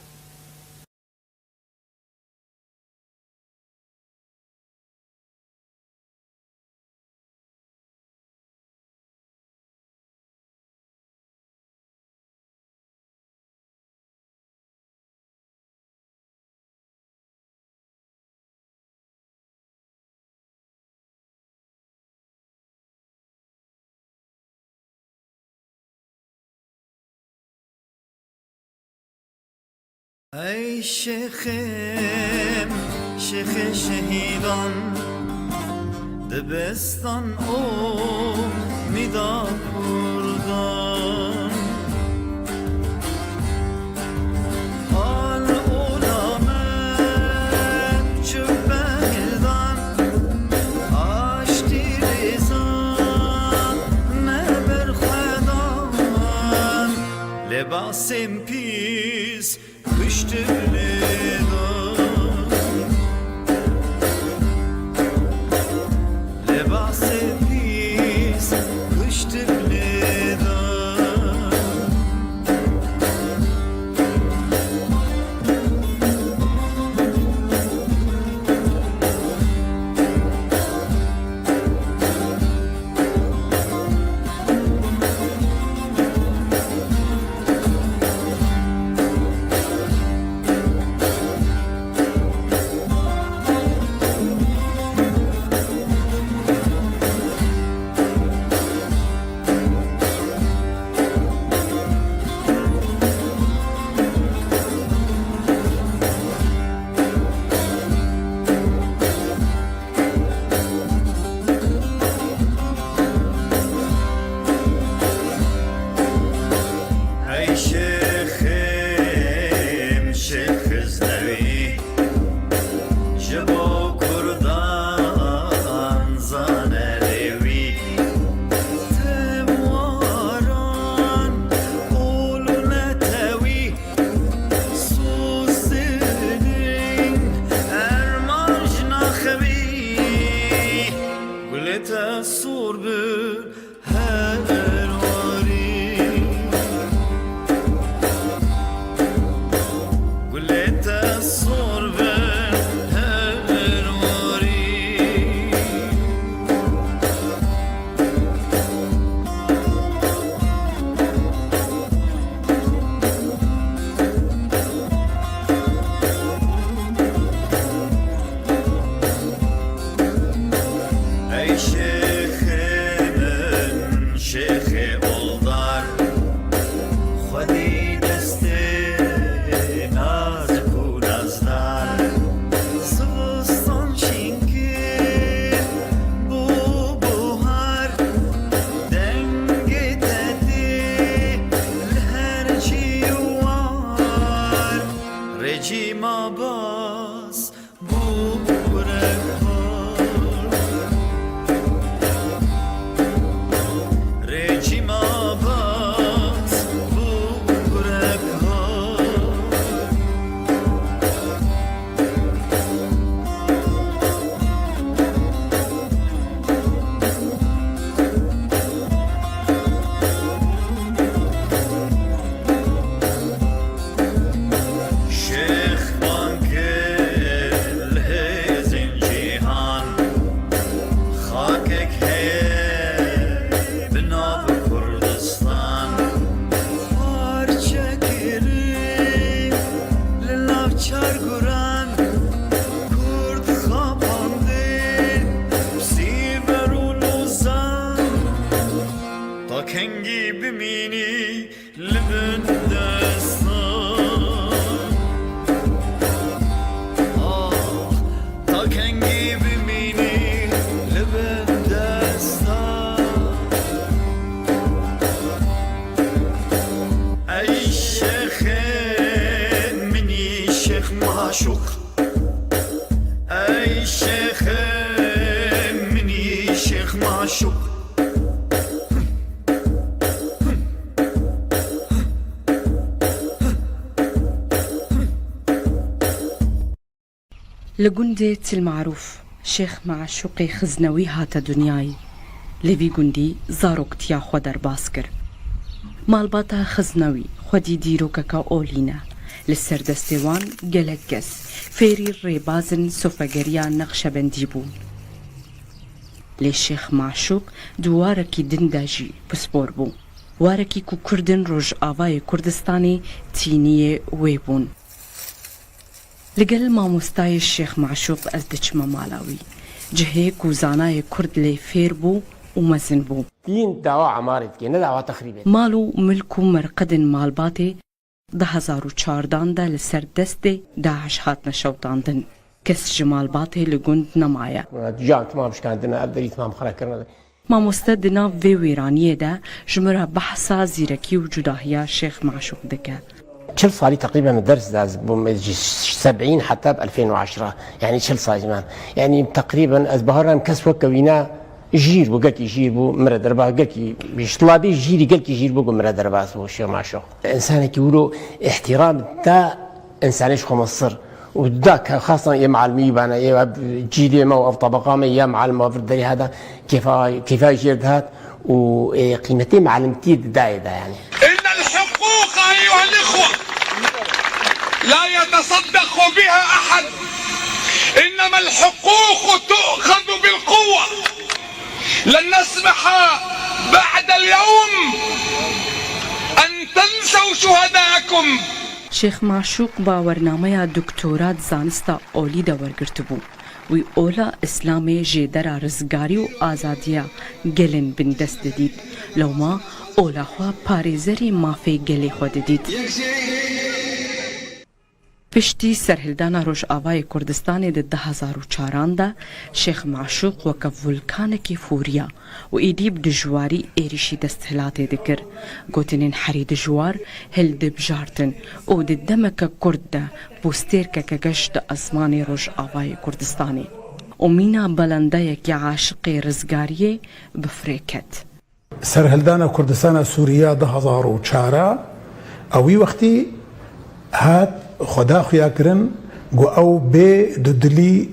ای شیخم شیخ شهیدان دبستان او میدا کردان آن علامت چو بهدان آشتی ریزان نبر خدان لباسم پیس لباس پیس کشت لقندت المعروف شيخ معشوقي خزنوي هاتا دنياي لفي قندي زاروك تيا خودر باسكر مالباتا خزنەوی خودی دیرۆکەکە ئۆلینە لەسەر دەستێوان گەلک کەس فێری ڕێبازن سۆفەگەریان نەخشەبەندی بوو لێ شێخ معشوق دووارەکی دنداژی پسپۆر بوو وارەکی کو کوردن ڕۆژئاوای کوردستانی تینیە وێ بوون لەگەڵ مامۆستای شێخ معشوق ئەس دەچمە ماڵاوی جهەیەک و زانای کورد لێ فێر بوو و مەزن بوو دین داوا عمارت کێ نەداوا تەخریبێت ماڵ و ملک و مەرقەدن ماڵباتێ 2014دا لەسەر دەستێ داعش هاتنە شەوتاندن کەس ji ماڵباتێ لە گوند نەمایە جان تمام شکاندنە ئەبدەری تمام خەرەکردنە مامۆستە دناو vê wêraniyê de ji me re behsa zîrekî û cudahiya Şêx Maşûq dike 40 صالي تقريبا الدرس داز 70 حتى ب 2010 يعني 40 صالي زمان يعني تقريبا ازبهران كس وكوينا جير بو قلكي جير بو مرة دربا قلكي بيشطلابي جيري قلكي جير بو مرة دربا بو شيخ معشوق انسان يقولوا احترام دا انسانيش خو مصر وذاك خاصة يا معلمي بانا يا جيلي ما او طبقة ما يا معلم الدري هذا كيف يجير هذا وقيمتي معلمتي دايدا يعني إن الحقوق أيها الإخوة لا يتصدق بها أحد إنما الحقوق تؤخذ بالقوة لن نسمح بعد اليوم أن تنسوا شهداءكم شێخ معشوق باوەرنامەیە دکتۆرات زانستە ئۆلیدا وەرگرتبوو وی ئۆلا ئیسلامێ ژێدەرا ڕزگاری و ئازادیە گەلن بن دەست دەدیت لەوما ئۆلاخوا پارێزەری مافەی گەلێ خۆ دەدیت پشتی سەرهێلدانا ڕۆژئاوای کوردستانی د 2004دا شێخ معشوق وەکە ڤولکانێکی فوریە و ئیدی دژواری ئێریشی دەستهێلاتێ دەکرد گوتنین حەری دژوار هەلدەبژارتن و د دەمەکە کورددا بوستێرکەکە گەشتە ئەسمانی ڕۆژئاوای کوردستانی و مینە بەلەندەیەکی عاشقی ڕزگاریێ بفرێکەت سەرهێلدانا کوردستانە سووریا 2004 ئەوی وەختی هات خدا خویاکردن گو ئەو بێ دودلی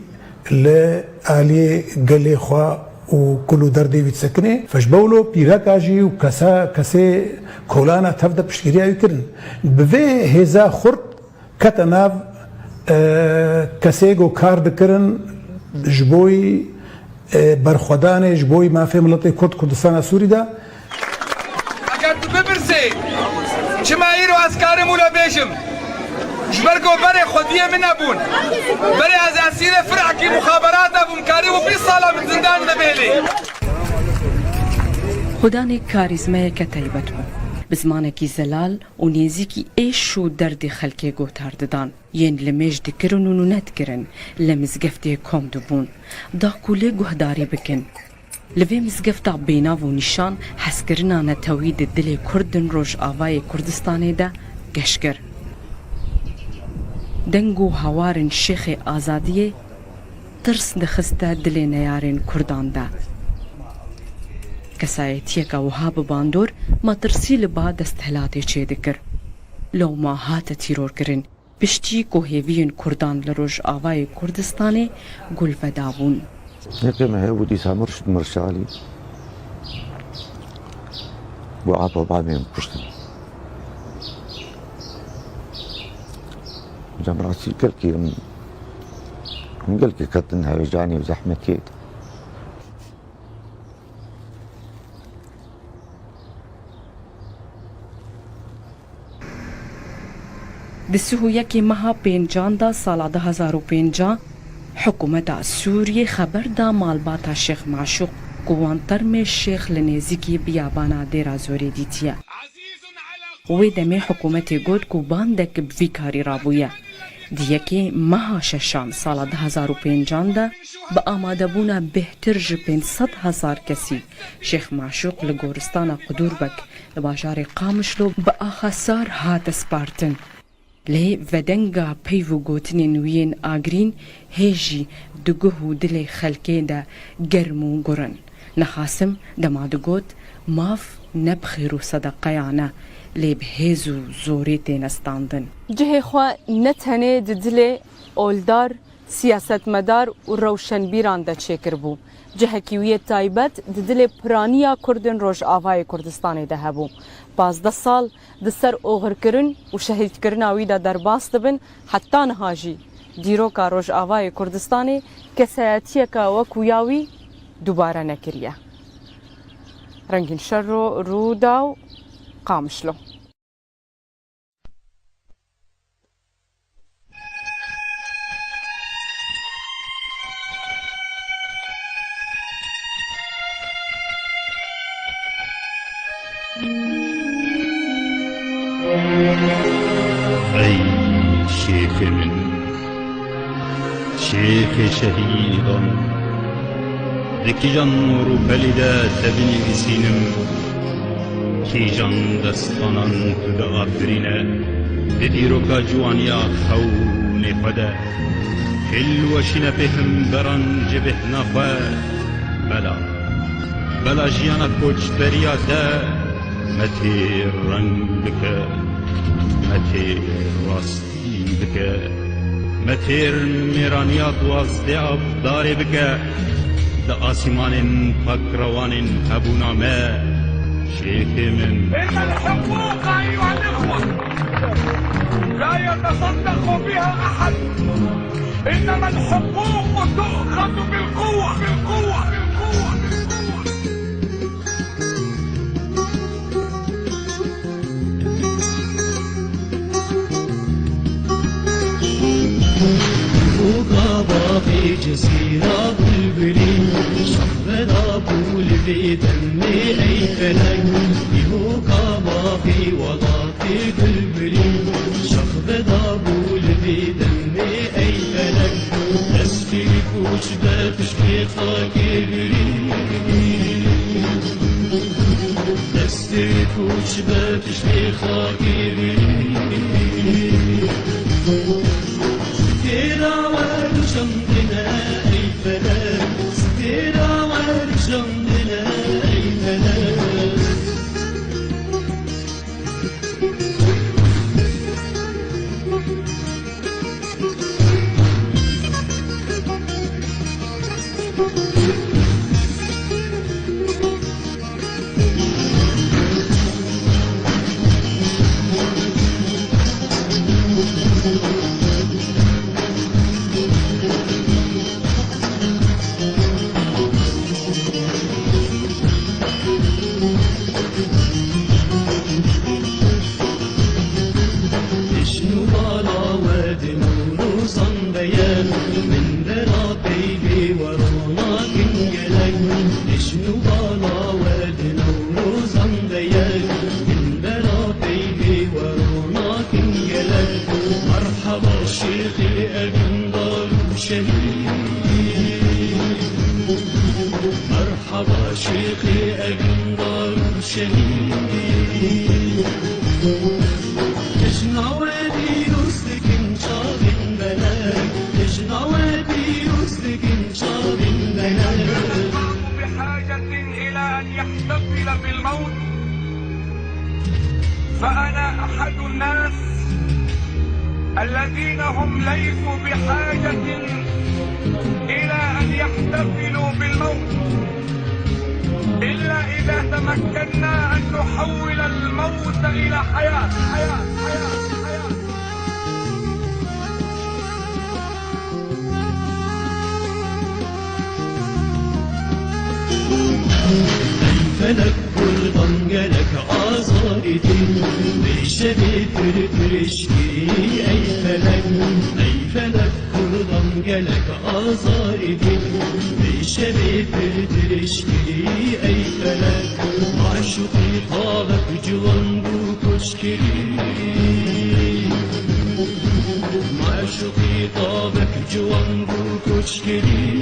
لە ئالێ گەلێ خوا و کول و دەردێویت سەکنێ فەشبەولۆ پیرەکاژی و کەسێ کۆلانە تەفدە پشتگیریاوی کردن بڤێ هێزا خورد کەتە ناو کەسێک و کار دەکردن ji بۆی بەرخوەدانێ ji بۆی مافێ مڵەتی کورد کوردستانە سووریدا ئەگەر تو بپرسێ چما ئیرۆ ئەسکارم و لە بێژم جبرگو بري خودية من أبون بري از أسير فرعكي مخابرات أبون كاري وبي صالة من زندان نبيلي خودانێک کاریزمەیەکە تایبەت بوو بزمانێکی زەلال و نێزیکی ئێش و دەردی خەلکێ گۆتار دەدان یەن لە مێژ دکردن و نەتگرن لە مزگەفتێ کۆم دەبوون داکولێ گوهداری بکەن لەوێ مزگەفتا بێناو و نیشان حەزکردنا نەتەوی د دلێ کوردن ڕۆژئاوای کوردستانێدا گەشتکرد دەنگ و هاوارن شێخێ ئازادیێ ترس دەخستە دلێ نەیارێن کورداندا کەسایەتیەکە وها بباندۆر مەترسی لە با دەستهێلاتێ چێ دەکرد لەوما هاتە تیرۆرکردن پشتی کۆهێویین کوردان لە ڕۆژئاوای کوردستانێ گولڤەدا بوون یەکێمە هەیە بوو دیسا مرشد مرشالی بۆ ئاپە بابێم کوشتن جمراتي كلكي من قلكي كتنها وجاني وزحمتي دسوهیەکی مەها پێنجاندا ساڵا 2005 حکوومەتە سووریێ خەبەردا ماڵباتە شێخ معشوق گووانتەرمێ شێخ لە نێزیکی بیابانە دێرا زۆرێ دیتیە وێ دەمێ حکوومەتێ گوت و باندێک بڤی کاری ڕابوویە دیەکێ مەها شەشان ساڵا 2005دا بە ئامادەبوونە بێتر ji 500,000 کەسی شێخ معشوق لە گۆرستانە قودوربەک لە باژارێ قامشلۆ بە ئاخەسار هاتە سپارتن لێ ڤەدەنگا پەیڤ و گوتنێن ویên ئاگرین هێژی دگوه و dilê xelkê de germ û gurin nexasim dema digot mav ne bi xêr û sedeqeyan e lê bi hêz û zorê têne standin cihê xwe ne tenê di dilê oldar سیاست مدار و روشن بیران دا چکر بو جهکیویت تایبت ددل پرانیا کردن روش آوای کردستان ده هبو 15 سال دسر اوغر کرن و شهید کرن آوی دا در باست بن حتی نهاجی دیرو کا روش آوای کردستان کسایتیه کا وکویاوی دوباره نکریه رنگین شر رو داو قامشلو ای شیخ من شیخ شهیدان دکی جان رو پلیده تبینی بسینم کی جان دستانان تو دا آفرینه دیدی رو که جوانیا خون خدا کلوشی نپیهم بران جبه نخواه بلا جیانا کچ دریا ده متی رنگ بکه متی راستی بکه متیر میرانیا دوازده ابداری بکه دا آسمان پاک روان هبونامه شیخ من إن الحقوق أيها الإخوة لا يتصدق بها أحد إنما الحقوق تؤخذ بالقوة وغابة في جزيرة بالبرين شغلة بول في دمي أي فلك وغابة في وضعتي بالبرين شغلة بول في دمي أي فلك تسفيك وجبة تشبيخك برين تسفيك وجبة تشبيخك برين ستيرا ورشمدنا أي فلك ستيرا ورشمدنا أي فلك مرحبا شيخي أقنضر شهيد تجنع ودي يسلك شاب بلد تجنع ودي يسلك شاب بلد بحاجة إلى أن يحتفل بالموت فأنا أحد الناس الذين هم ليسوا بحاجة إلى أن يحتفلوا بالموت إلا إذا تمكنا أن نحول الموت إلى حياة فلك كل ضنجلك آزاري بشبه ترشكي أي فلك كل ضنجلك آزاري بشبه ترشكي أي فلك عشقي طالك جوان بو كشكري معشقي طابك جوان بو كشكري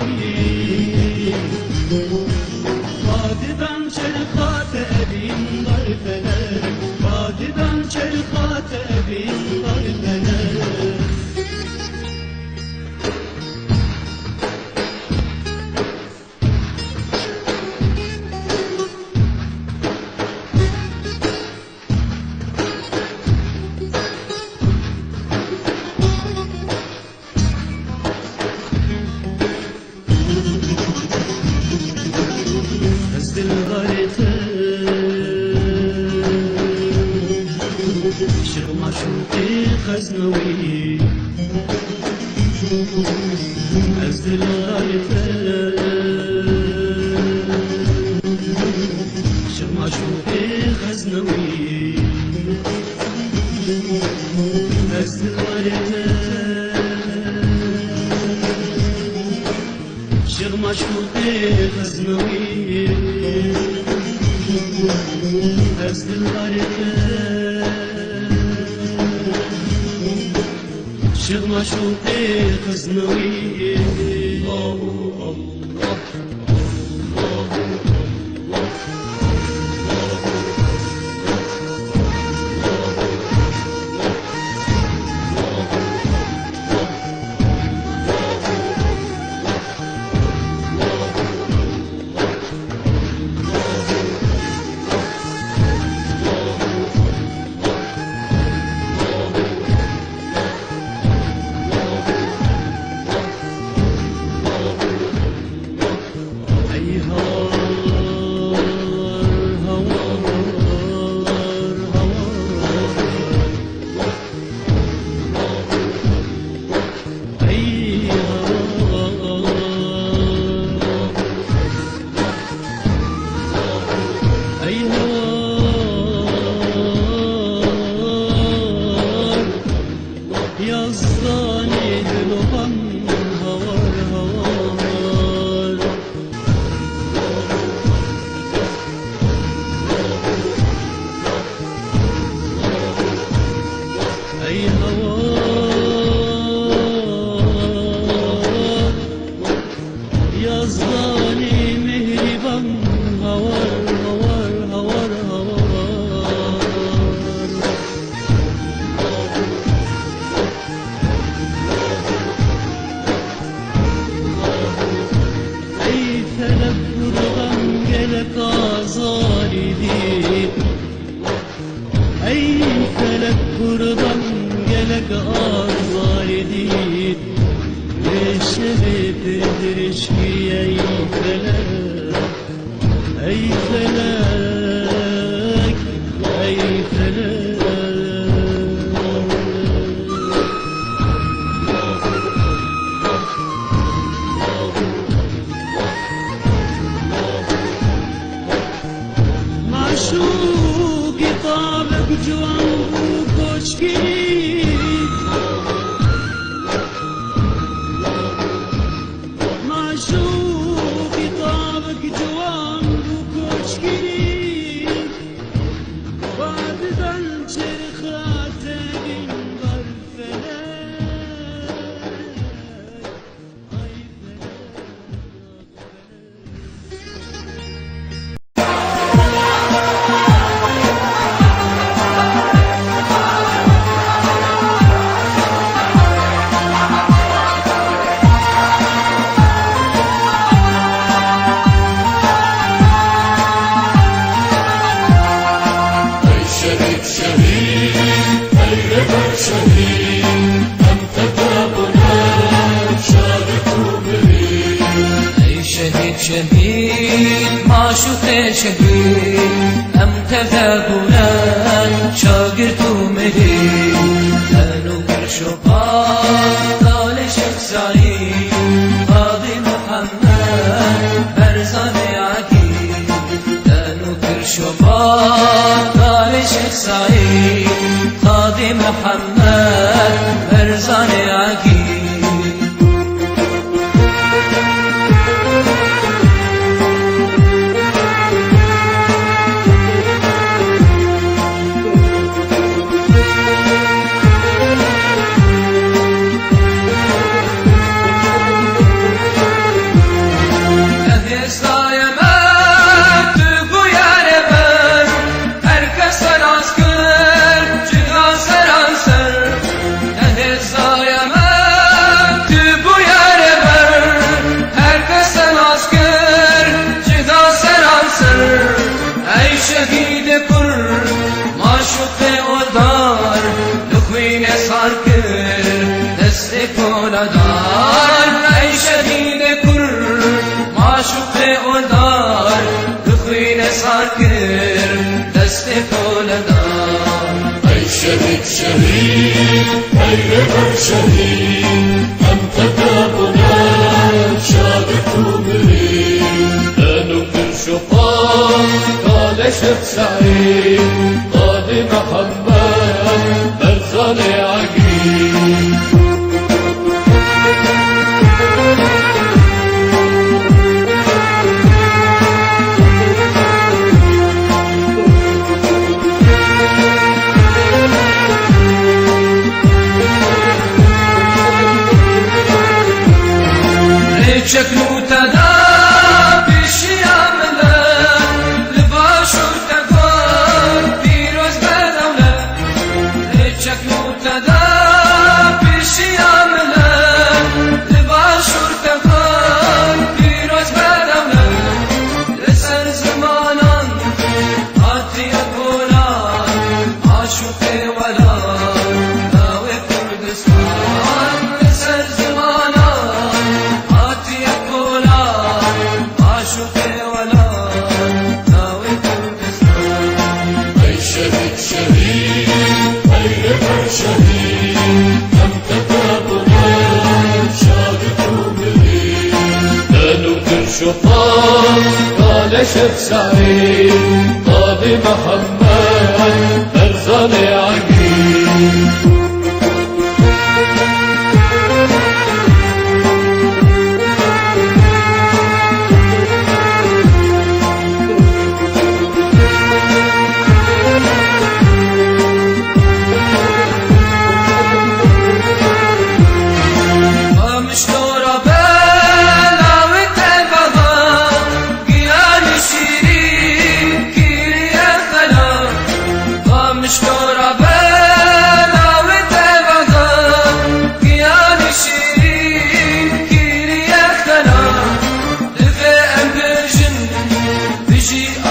بعددان شرخات أبين ضرفنا بعددان شرخات أبين ضرفنا شغل معشوقي خزنوي أزدل غايته شغل معشوقي خزنوي أزدل غايته شغل معشوقي خزنوي أزدل غايته شغل معشوقي خزنوي الله الله شهيد معشوق شهيد أم تذابنا شاقرت مهيد أنو برشقات طال شيخ سعيد قاضي محمد برزان عقيد أنو برشقات طال شيخ سعيد قاضي محمد برزان عقيد أي شهيد كل معشوق ودار دخوين ساكر دست فول دار أي شهيد شهيد أيها الشهيد أنت بابنا شادت مريد نكتب شطار قال شيخ سعيد قاضي محمد برزان عقيل شكلو تدا بالشيام لباشر تقار بيروز بدولة شكلو تدا بالشيام لباشر تقار بيروز بدولة لسر زمانا هاتي أقولان عاشقي ولا ناوي كردستان لسر زمانا شهيد أنت بابنا شادت مريد نكتب شطار قال شيخ سعيد قاضي محمد برزان عقيل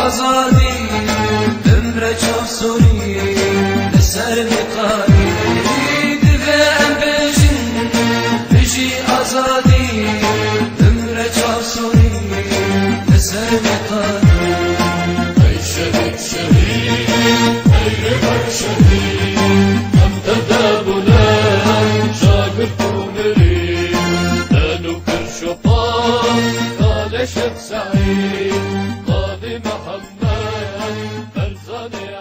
أزادي بمرج صوري لسر بقار